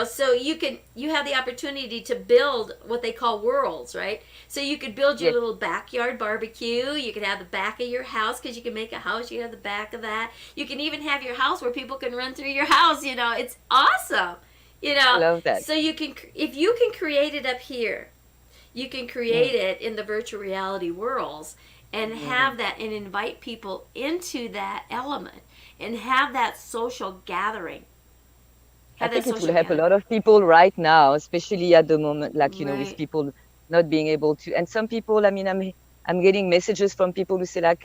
so you have the opportunity to build what they call worlds, right? So you could build your little backyard barbecue. You could have the back of your house, because you can make a house. You can have the back of that. You can even have your house where people can run through your house. It's awesome. I love that. So if you can create it up here, you can create it in the virtual reality worlds, and have that, and invite people into that element, and have that social gathring. I think it will help a lot of people right now, especially at the moment, with people not being able to. And some people, I'm getting messages from people who say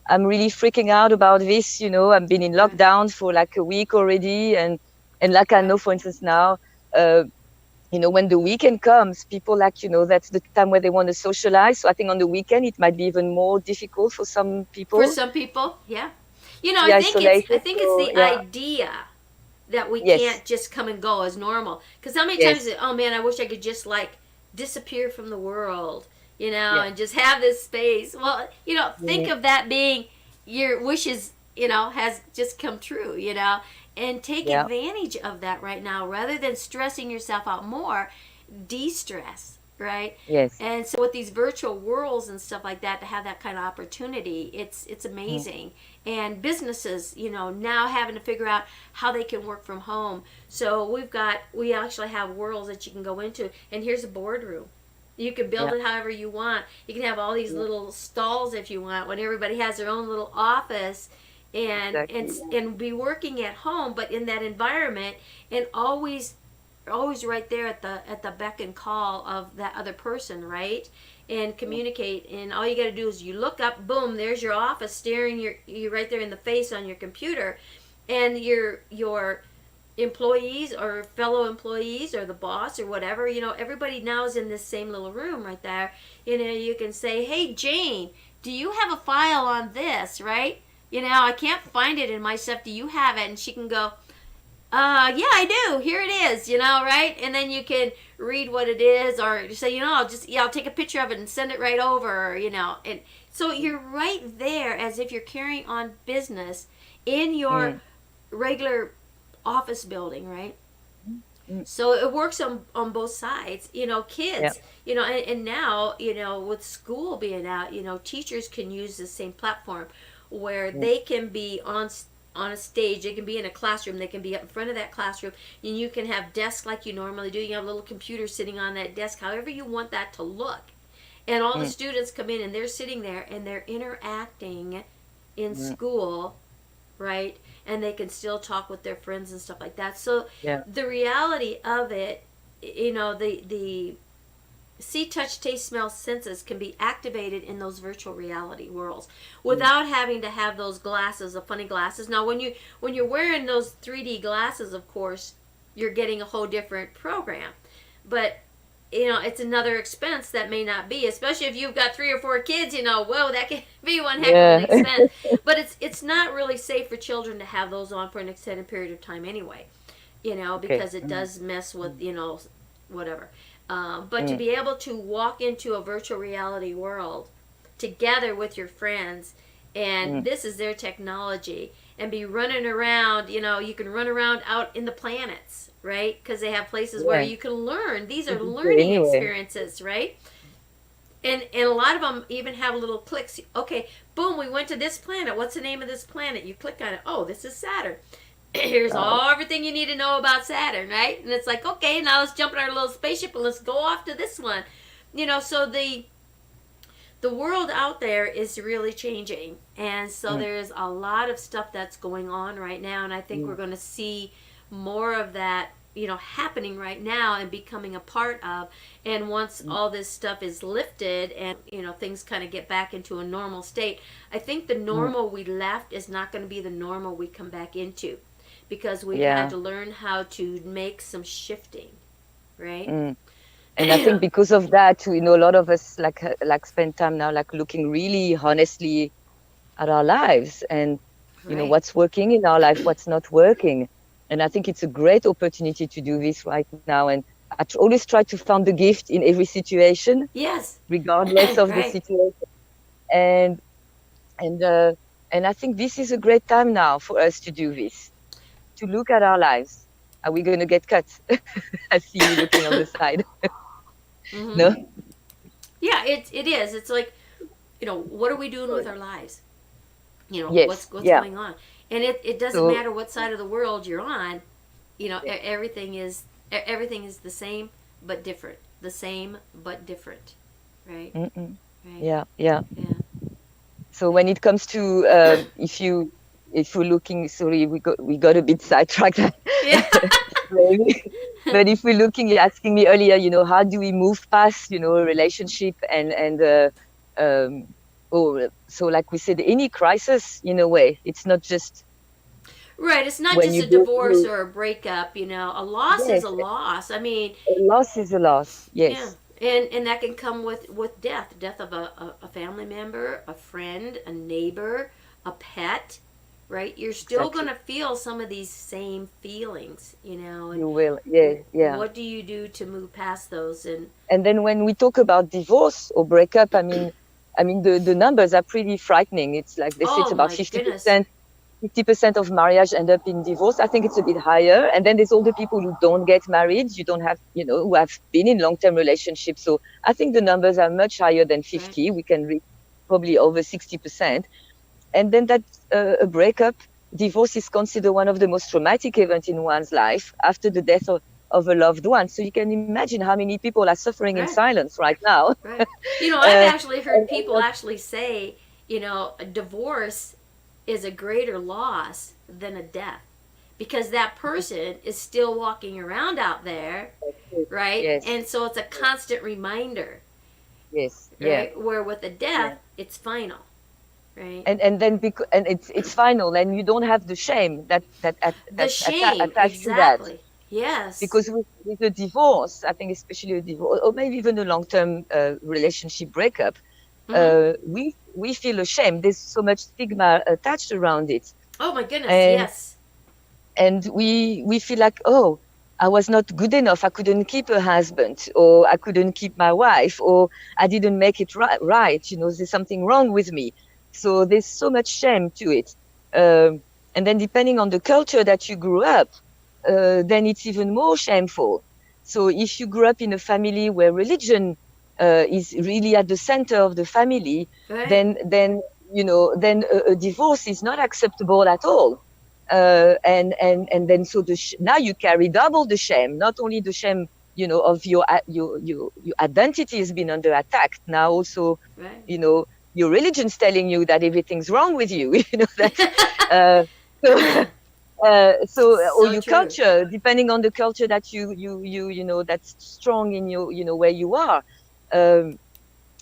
I'm really freaking out about this. I've been in lockdown for a week already, and I know, for instance, now, when the weekend comes, people that's the time where they want to socialize. So I think on the weekend it might be even more difficult for some people. For some people, yeah. I think it's the idea that we can't just come and go as normal. Because how many times, oh man, I wish I could just disappear from the world, and just have this space. Well, think of that being your wishes, has just come true, and take advantage of that right now, rather than stressing yourself out more. De-stress, right? Yes. And so with these virtual worlds and stuff like that, to have that kind of opportunity, it's amazing. And businesses, now having to figure out how they can work from home. So we actually have worlds that you can go into, and here's a boardroom. You can build it however you want. You can have all these little stalls if you want, when everybody has their own little office, and be working at home, but in that environment, and always right there at the beck and call of that other person, right? And communicate. And all you got to do is you look up, boom, there's your office staring you right there in the face on your computer, and your employees or fellow employees or the boss or whatever, everybody now is in this same little room right there. You can say, hey Jane, do you have a file on this, right? I can't find it in my stuff. Do you have it? And she can go, Yeah, I do. Here it is, right? And then you can read what it is, or say, I'll take a picture of it and send it right over, and so you're right there as if you're carrying on business in your regular office building, right? So it works on both sides, kids, and now, with school being out, teachers can use the same platform where they can be on a stage, they can be in a classroom, they can be up in front of that classroom, and you can have desks like you normally do. You have a little computer sitting on that desk, however you want that to look. And all the students come in and they're sitting there and they're interacting in school, right? And they can still talk with their friends and stuff like that. So the reality of it, the see, touch, taste, smell senses can be activated in those virtual reality worlds without having to have those glasses, the funny glasses. Now, when you're wearing those 3D glasses, of course, you're getting a whole different program. But it's another expense that may not be, especially if you've got 3 or 4 kids. Whoa, that can be one heck of an expense. But it's not really safe for children to have those on for an extended period of time anyway. Because it does mess with whatever. But to be able to walk into a virtual reality world together with your friends, and this is their technology, and be running around, you can run around out in the planets, right? Because they have places where you can learn. These are learning experiences, right? And a lot of them even have little clicks. Okay, boom, we went to this planet. What's the name of this planet? You click on it. Oh, this is Saturn. Here's everything you need to know about Saturn, right? And it's like, okay, now let's jump in our little spaceship and let's go off to this one. So the world out there is really changing. And so there's a lot of stuff that's going on right now. And I think we're going to see more of that, happening right now and becoming a part of. And once all this stuff is lifted and, things kind of get back into a normal state, I think the normal we left is not going to be the normal we come back into. Because we've had to learn how to make some shifting, right? And I think because of that, a lot of us like spend time now looking really honestly at our lives and what's working in our life, what's not working. And I think it's a great opportunity to do this right now. And I always try to find the gift in every situation, regardless of the situation. And I think this is a great time now for us to do this. To look at our lives. Are we going to get cut? I see you looking on the side. No? Yeah, it is. It's like, what are we doing with our lives? What's going on? And it doesn't matter what side of the world you're on. Everything is the same but different. The same but different, right? Right? Yeah. So when it comes to if we're looking, sorry, we got a bit sidetracked. But if we're looking, you're asking me earlier, how do we move past, a relationship so like we said, any crisis in a way, it's not just. Right, it's not just a divorce or a breakup, a loss is a loss. I mean. A loss is a loss, yes. Yeah. And that can come with death of a family member, a friend, a neighbor, a pet. Right, you're still going to feel some of these same feelings, And you will, yeah. What do you do to move past those? And then when we talk about divorce or breakup, I mean, the numbers are pretty frightening. It's like they say it's about 50%. 50% of marriage end up in divorce. I think it's a bit higher. And then there's all the people who don't get married. You don't have, who have been in long-term relationships. So I think the numbers are much higher than 50. Right. We can reach probably over 60%. And then that a breakup, divorce is considered one of the most traumatic events in one's life after the death of a loved one. So you can imagine how many people are suffering in silence right now. Right. I've actually heard people actually say, a divorce is a greater loss than a death. Because that person is still walking around out there, right? Yes. And so it's a constant reminder. Yes. Right? Yeah. Where with a death, it's final. Right. And then and it's final, and you don't have the shame that attached to that. Yes. Because with a divorce, I think especially a divorce, or maybe even a long-term relationship breakup, we feel ashamed. There's so much stigma attached around it. Oh my goodness! Yes. and we feel like, oh, I was not good enough. I couldn't keep a husband, or I couldn't keep my wife, or I didn't make it right. There's something wrong with me. So there's so much shame to it. And then depending on the culture that you grew up, then it's even more shameful. So if you grew up in a family where religion is really at the center of the family, Right. then then a divorce is not acceptable at all. And then so now you carry double the shame, not only the shame of your identity has been under attack. Now also, Right. Your religion's telling you that everything's wrong with you. That. So, or So your true. culture, depending on the culture that that's strong in where you are.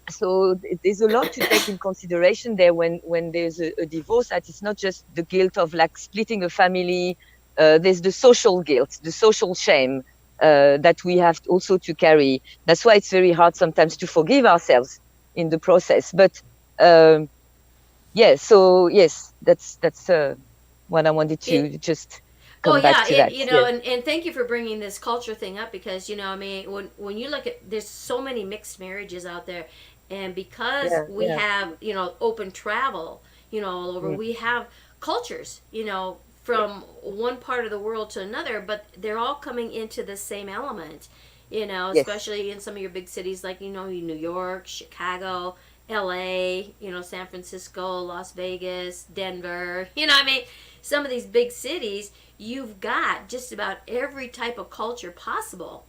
So there's a lot to take in consideration there when there's a divorce. That it's not just the guilt of like splitting a family. There's the social guilt, the social shame that we have also to carry. That's why it's very hard sometimes to forgive ourselves in the process. But so yes, that's what I wanted to just come back to that. And thank you for bringing this culture thing up, because I mean, when you look at, there's so many mixed marriages out there, and because we have open travel all over, we have cultures from one part of the world to another, but they're all coming into the same element, especially in some of your big cities like New York, Chicago, LA, San Francisco, Las Vegas, Denver, I mean, some of these big cities, you've got just about every type of culture possible.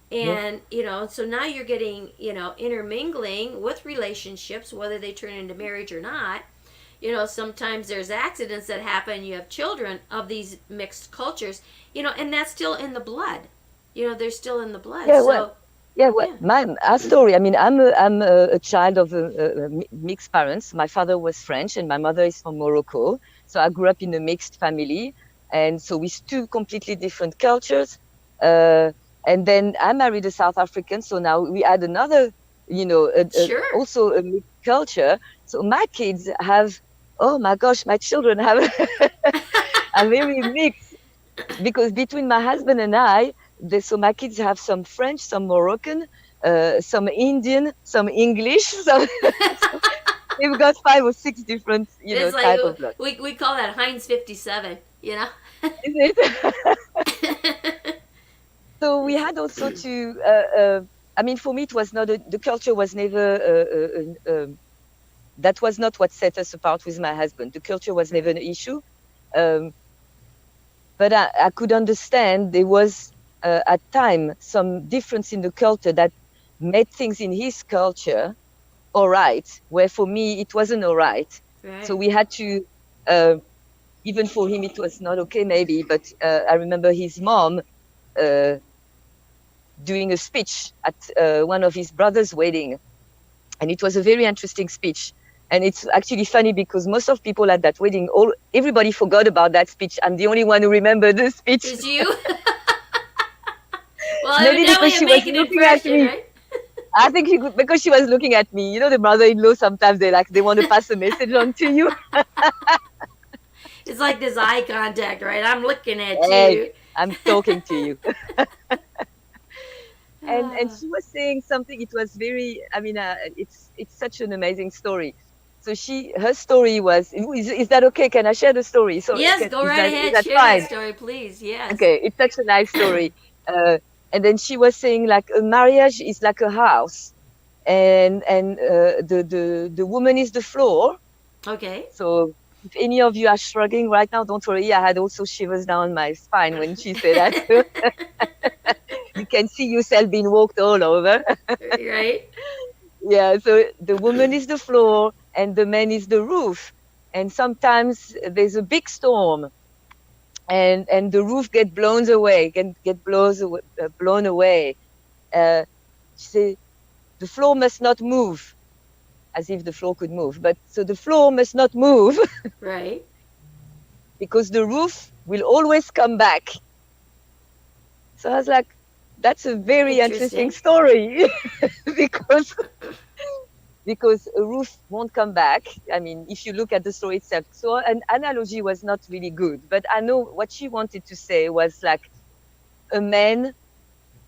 And, so now you're getting, intermingling with relationships, whether they turn into marriage or not. Sometimes there's accidents that happen. You have children of these mixed cultures, and that's still in the blood. They're still in the blood. Our story. I mean, I'm a child of mixed parents. My father was French and my mother is from Morocco. So I grew up in a mixed family, and so with two completely different cultures. And then I married a South African. So now we add another, also a mixed culture. So my kids have, oh my gosh, my children have are very mixed, because between my husband and I, so my kids have some French, some Moroccan, some Indian, some English. So we've got 5 or 6 different, it's like, type of blood. We call that Heinz 57, Is it? So we had also to, I mean, for me, it was not, the culture was never, that was not what set us apart with my husband. The culture was never an issue. But I could understand there was, at time, some difference in the culture that made things in his culture all right, where for me it wasn't all right. So we had to, even for him it was not okay maybe, but I remember his mom doing a speech at one of his brother's wedding, and it was a very interesting speech. And it's actually funny because most of people at that wedding, everybody forgot about that speech. I'm the only one who remembered the speech. Is you? Well, maybe because she was looking at me. Right? I think because she was looking at me. The mother-in-law, sometimes they want to pass a message on to you. It's like this eye contact, right? I'm looking at you. I'm talking to you. And she was saying something. It was very, I mean, it's such an amazing story. So her story was, is that okay? Can I share the story? So yes, go right ahead. Share that story, please. Yes. Okay, it's such a nice story. And then she was saying like a marriage is like a house, and the woman is the floor. Okay. So if any of you are struggling right now, don't worry. I had also shivers down my spine when she said that. You can see yourself being walked all over. Right. Yeah. So the woman is the floor and the man is the roof. And sometimes there's a big storm, and the roof get blown away. She said, the floor must not move, as if the floor could move. But so the floor must not move. Right. Because the roof will always come back. So I was like, that's a very interesting story. Because because a roof won't come back. I mean, if you look at the story itself. So an analogy was not really good, but I know what she wanted to say was like a man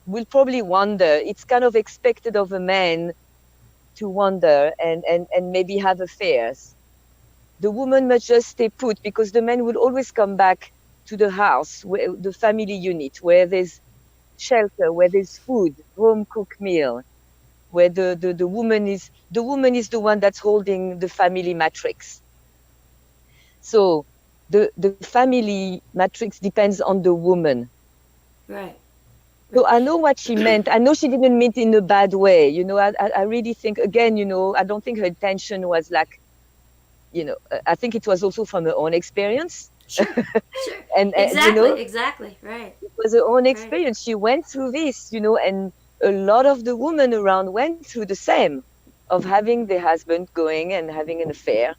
will probably wander. It's kind of expected of a man to wander and maybe have affairs. The woman must just stay put because the man will always come back to the house, where, the family unit, where there's shelter, where there's food, home cooked meal, where the woman is the one that's holding the family matrix. So the family matrix depends on the woman. Right. So I know what she meant. I know she didn't mean it in a bad way. You know, I really think, again, you know, I don't think her intention was like, you know, I think it was also from her own experience. Sure. Sure. And Exactly. you know, Exactly. Right. it was her own Right. experience. She went through this, you know, and a lot of the women around went through the same, of having their husband going and having an affair.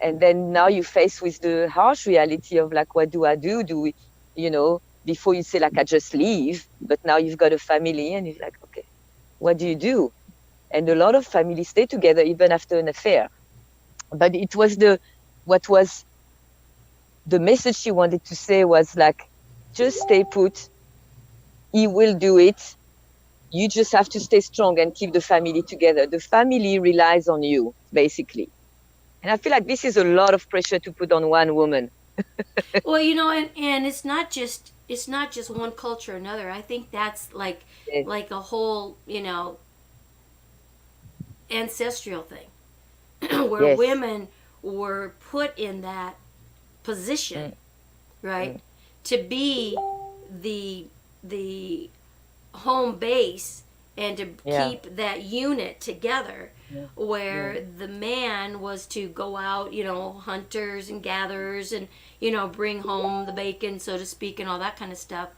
And then now you're faced with the harsh reality of like, what do I do? Do we, you know, before you say like, I just leave, but now you've got a family and you're like, okay, what do you do? And a lot of families stay together even after an affair. But it was what was the message she wanted to say was like, just stay put. He will do it. You just have to stay strong and keep the family together. The family relies on you, basically. And I feel like this is a lot of pressure to put on one woman. Well, you know, and it's not just one culture or another. I think that's like Yes. like a whole, you know, ancestral thing where Yes. women were put in that position, right? To be the home base and to Yeah. keep that unit together, where the man was to go out, you know, hunters and gatherers, and you know, bring home the bacon, so to speak, and all that kind of stuff.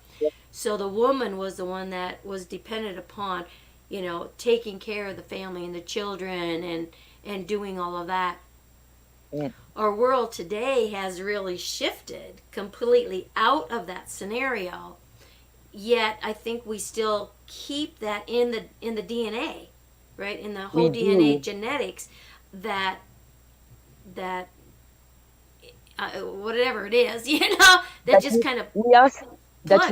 So the woman was the one that was dependent upon, you know, taking care of the family and the children and doing all of that. Yeah. Our world today has really shifted completely out of that scenario. Yet I think we still keep that in the DNA, right? In the whole We DNA do. genetics, that whatever it is, you know, that That just kind of we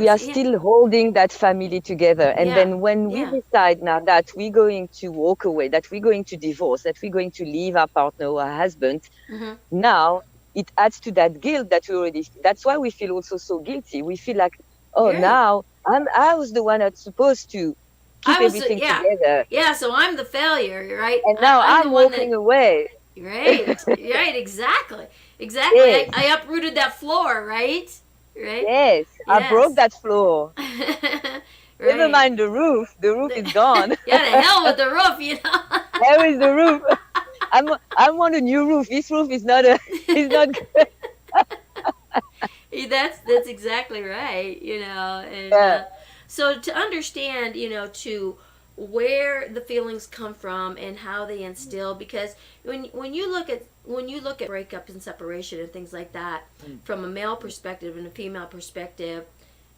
are plugs. still holding that family together. And Yeah. then when we Yeah. decide now that we're going to walk away, that we're going to divorce, that we're going to leave our partner or our husband, Mhm. now it adds to that guilt that we already, that's why we feel also so guilty. We feel like, oh, Right. now I was the one that's supposed to keep I was everything yeah. together. Yeah, so I'm the failure, right? And now I'm the I'm one walking away. Right, right, exactly. Yes. I uprooted that floor, right? Right? Yes, I broke Yes. that floor. Never Right. mind the roof. The roof is gone. Yeah, the hell with the roof, you know. There is the roof. I want a new roof. This roof is not good. That's exactly right, you know. And Yeah. so to understand, you know, to where the feelings come from and how they instill, because when you look at breakups and separation and things like that from a male perspective and a female perspective,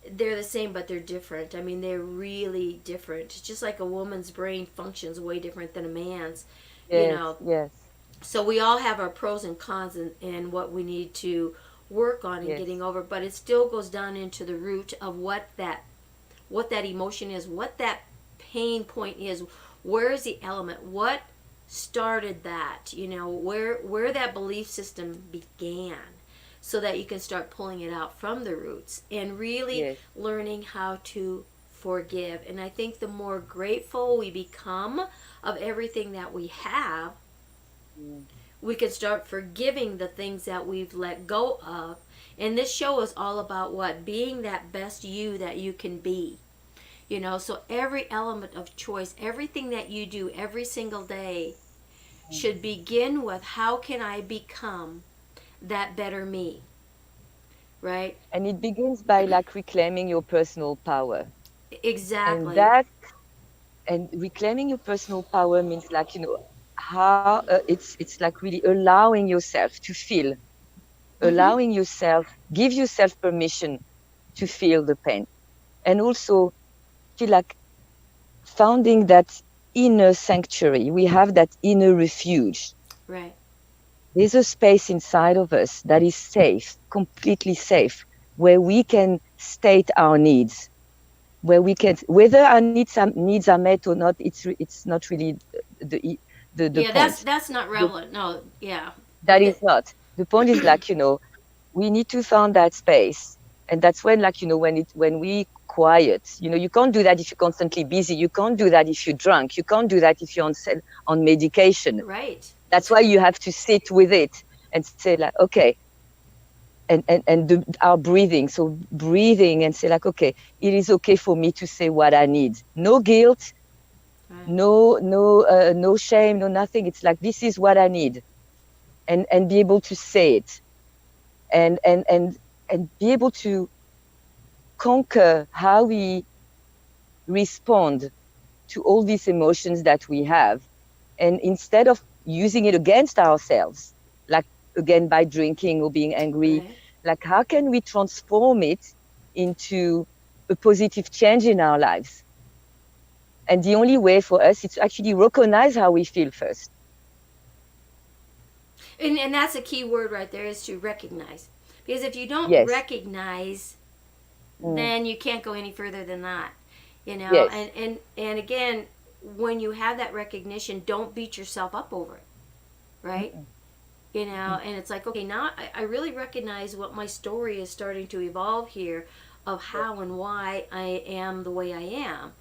they're the same but they're different. I mean, they're really different. It's just like a woman's brain functions way different than a man's. Yes. You know, Yes. so we all have our pros and cons and what we need to work on and Yes. getting over, but it still goes down into the root of what that emotion is, what that pain point is, where is the element, what started that, you know, where that belief system began, so that you can start pulling it out from the roots and really Yes. learning how to forgive. And I think the more grateful we become of everything that we have, we can start forgiving the things that we've let go of. And this show is all about what? Being that best you that you can be. You know, so every element of choice, everything that you do every single day should begin with, how can I become that better me? Right? And it begins by like reclaiming your personal power. Exactly. And reclaiming your personal power means like, you know, how it's like really allowing yourself to feel, allowing yourself, give yourself permission to feel the pain, and also feel like founding that inner sanctuary. We have that inner refuge. Right. There's a space inside of us that is safe, completely safe, where we can state our needs, where we can, whether our needs are met or not, it's not really the the Yeah, point. that's not The, relevant. No, yeah. that The, is not. The point is like, we need to find that space. And that's when, like, when we quiet, you can't do that if you're constantly busy. You can't do that if you're drunk. You can't do that if you're on medication. right. That's why you have to sit with it and say like, okay, and our breathing. So breathing and say like, okay, it is okay for me to say what I need. No guilt, Right. no shame, no nothing. It's like, this is what I need, and be able to say it, and be able to conquer how we respond to all these emotions that we have, and instead of using it against ourselves, like again by drinking or being angry, Right. like how can we transform it into a positive change in our lives? And the only way for us is to actually recognize how we feel first. And that's a key word right there, is to recognize. Because if you don't Yes. recognize, then you can't go any further than that. Yes. And again, when you have that recognition, don't beat yourself up over it. Right? And it's like, okay, now I really recognize what my story is starting to evolve here, of how and why I am the way I am.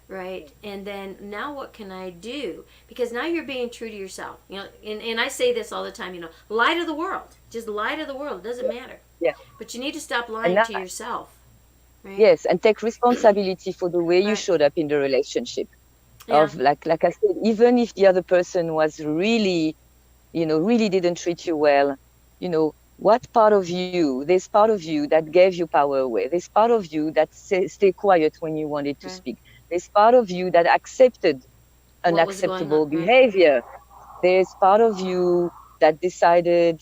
Right? And then now what can I do? Because now you're being true to yourself. And I say this all the time, lie to the world. Just lie to the world. It doesn't matter. Yeah. But you need to stop lying now, to yourself. Right? yes, and take responsibility for the way you Right. showed up in the relationship. Yeah. Of like I said, even if the other person was really, really didn't treat you well, what part of you, there's part of you that gave you power away. There's part of you that stay quiet when you wanted to Right. speak. There's part of you that accepted What was going unacceptable on? Right. behavior. There's part of you that decided,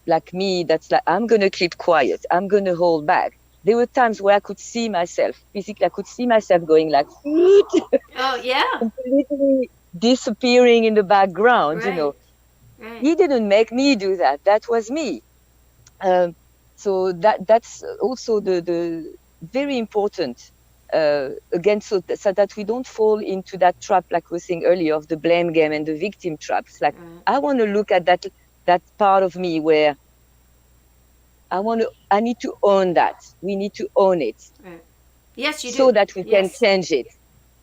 like me, that's like, I'm going to keep quiet. I'm going to hold back. There were times where I could see myself, physically, I could see myself going like, Oh, yeah. completely disappearing in the background, Right. Right. He didn't make me do that. That was me. So that's also the very important, again, so that we don't fall into that trap, like we were saying earlier, of the blame game and the victim traps. Like, I want to look at that part of me where I need to own that. We need to own it. Right. Yes, you do. So that we can Yes. change it.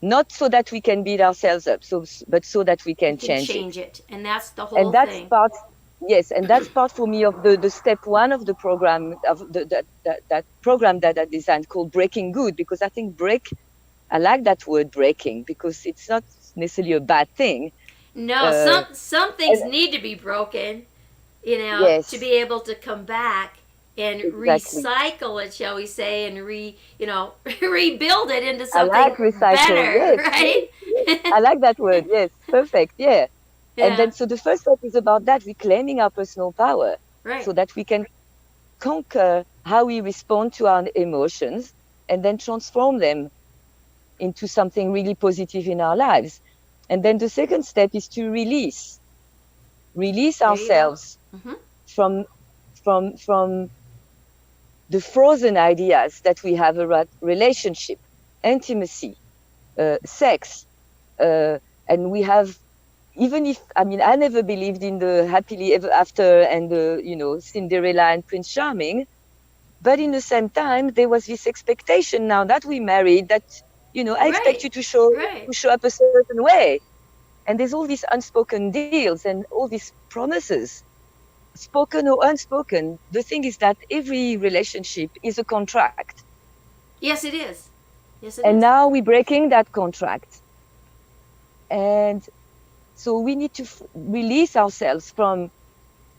Not so that we can beat ourselves up, but so that we can change it. And that's the whole and that's thing. part, yes, and that's part for me of the step one of the program, of that program that I designed, called Breaking Good, because I think I like that word breaking, because it's not necessarily a bad thing. No, some things need to be broken, Yes, to be able to come back and exactly. recycle it, shall we say, and rebuild it into I something like recycle. better, Yes, right? I like that word. Yes, perfect. Yeah. Yeah. And then, so the first step is about that, reclaiming our personal power, Right. so that we can conquer how we respond to our emotions, and then transform them into something really positive in our lives. And then the second step is to release ourselves from the frozen ideas that we have about relationship, intimacy, sex, and we have, even if, I never believed in the happily ever after and the, Cinderella and Prince Charming, but in the same time, there was this expectation now that we married that, I expect you to show up a certain way. And there's all these unspoken deals and all these promises, spoken or unspoken. The thing is that every relationship is a contract. Yes, it is. Yes, it and is. now we're breaking that contract. And so we need to release ourselves from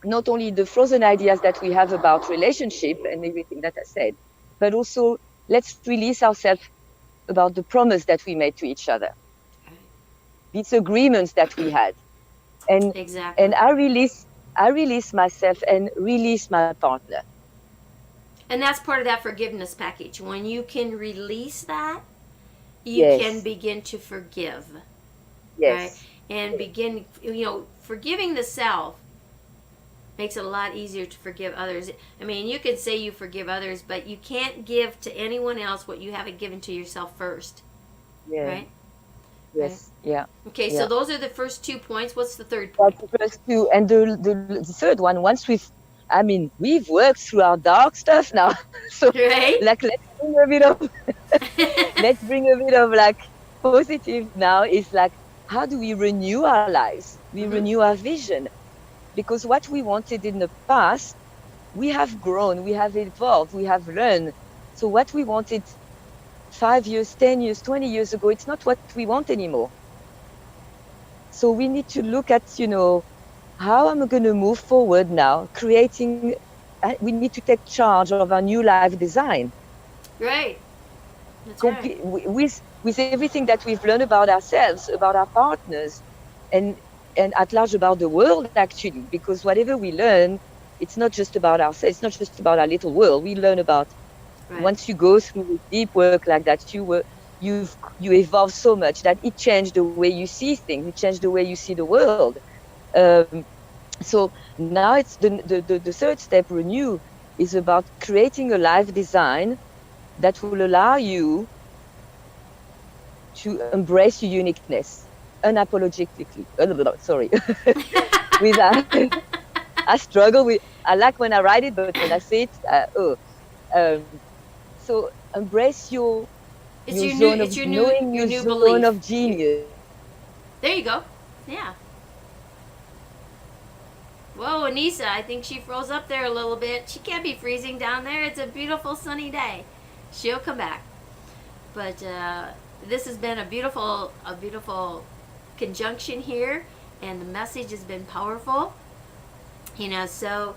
not only the frozen ideas that we have about relationship and everything that I said, but also let's release ourselves about the promise that we made to each other, these agreements that we had. And Exactly. And I release myself and release my partner. And that's part of that forgiveness package. When you can release that, you Yes. can begin to forgive. right? Yes. And begin, forgiving the self makes it a lot easier to forgive others. I mean, you can say you forgive others, but you can't give to anyone else what you haven't given to yourself first, Yeah. right? Right. Yes. Yeah. Okay, so Yeah. those are the first 2 points. What's the third That's point? the first two. And the third one, we've worked through our dark stuff now. So, Right? like, let's bring a bit of like positive now is like, how do we renew our lives? We Mm-hmm. renew our vision. Because what we wanted in the past, we have grown, we have evolved, we have learned. So what we wanted 5 years, 10 years, 20 years ago, it's not what we want anymore. So we need to look at, how am I going to move forward now, we need to take charge of our new life design. Right. That's right. With everything that we've learned about ourselves, about our partners, and and at large about the world actually, because whatever we learn, it's not just about ourselves, it's not just about our little world. We learn about Right. once you go through deep work like that, you evolve so much that it changed the way you see things, it changed the way you see the world. Um, so now it's the third step, renew, is about creating a life design that will allow you to embrace your uniqueness unapologetically. Sorry. With I struggle with, I like when I write it, but when I say it, um, so embrace It's your your new zone it's of your new knowing your your new zone belief. of genius. There you go. Yeah. Whoa, Anissa, I think she froze up there a little bit. She can't be freezing down there. It's a beautiful sunny day. She'll come back. But this has been a beautiful conjunction here, and the message has been powerful. So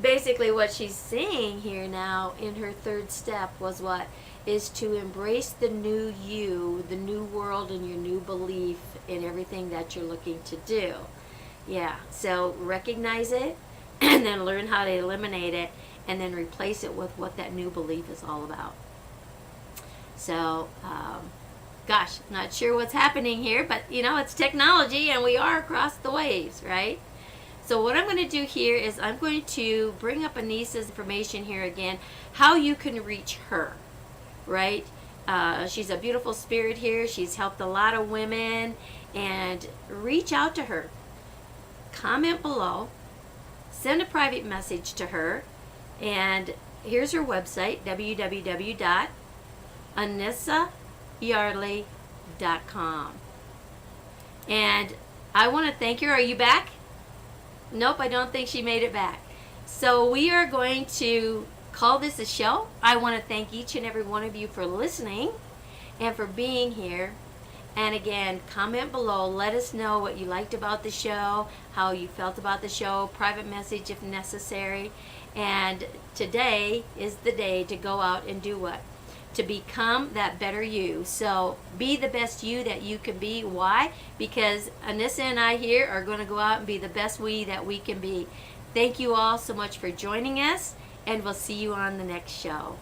basically what she's saying here now in her third step was what? Is to embrace the new you, the new world, and your new belief in everything that you're looking to do. Yeah, so recognize it and then learn how to eliminate it and then replace it with what that new belief is all about. So, gosh, not sure what's happening here, but it's technology and we are across the waves, right? So what I'm going to do here is I'm going to bring up Anissa's information here again, how you can reach her, right? She's a beautiful spirit here. She's helped a lot of women, and reach out to her. Comment below, send a private message to her, and here's her website, www.AnissaYardley.com. And I want to thank her. Are you back? Nope, I don't think she made it back. So we are going to call this a show. I want to thank each and every one of you for listening and for being here. And again, comment below. Let us know what you liked about the show, how you felt about the show, private message if necessary. And today is the day to go out and do what? To become that better you. So be the best you that you can be. Why? Because Anissa and I here are going to go out and be the best we that we can be. Thank you all so much for joining us, and we'll see you on the next show.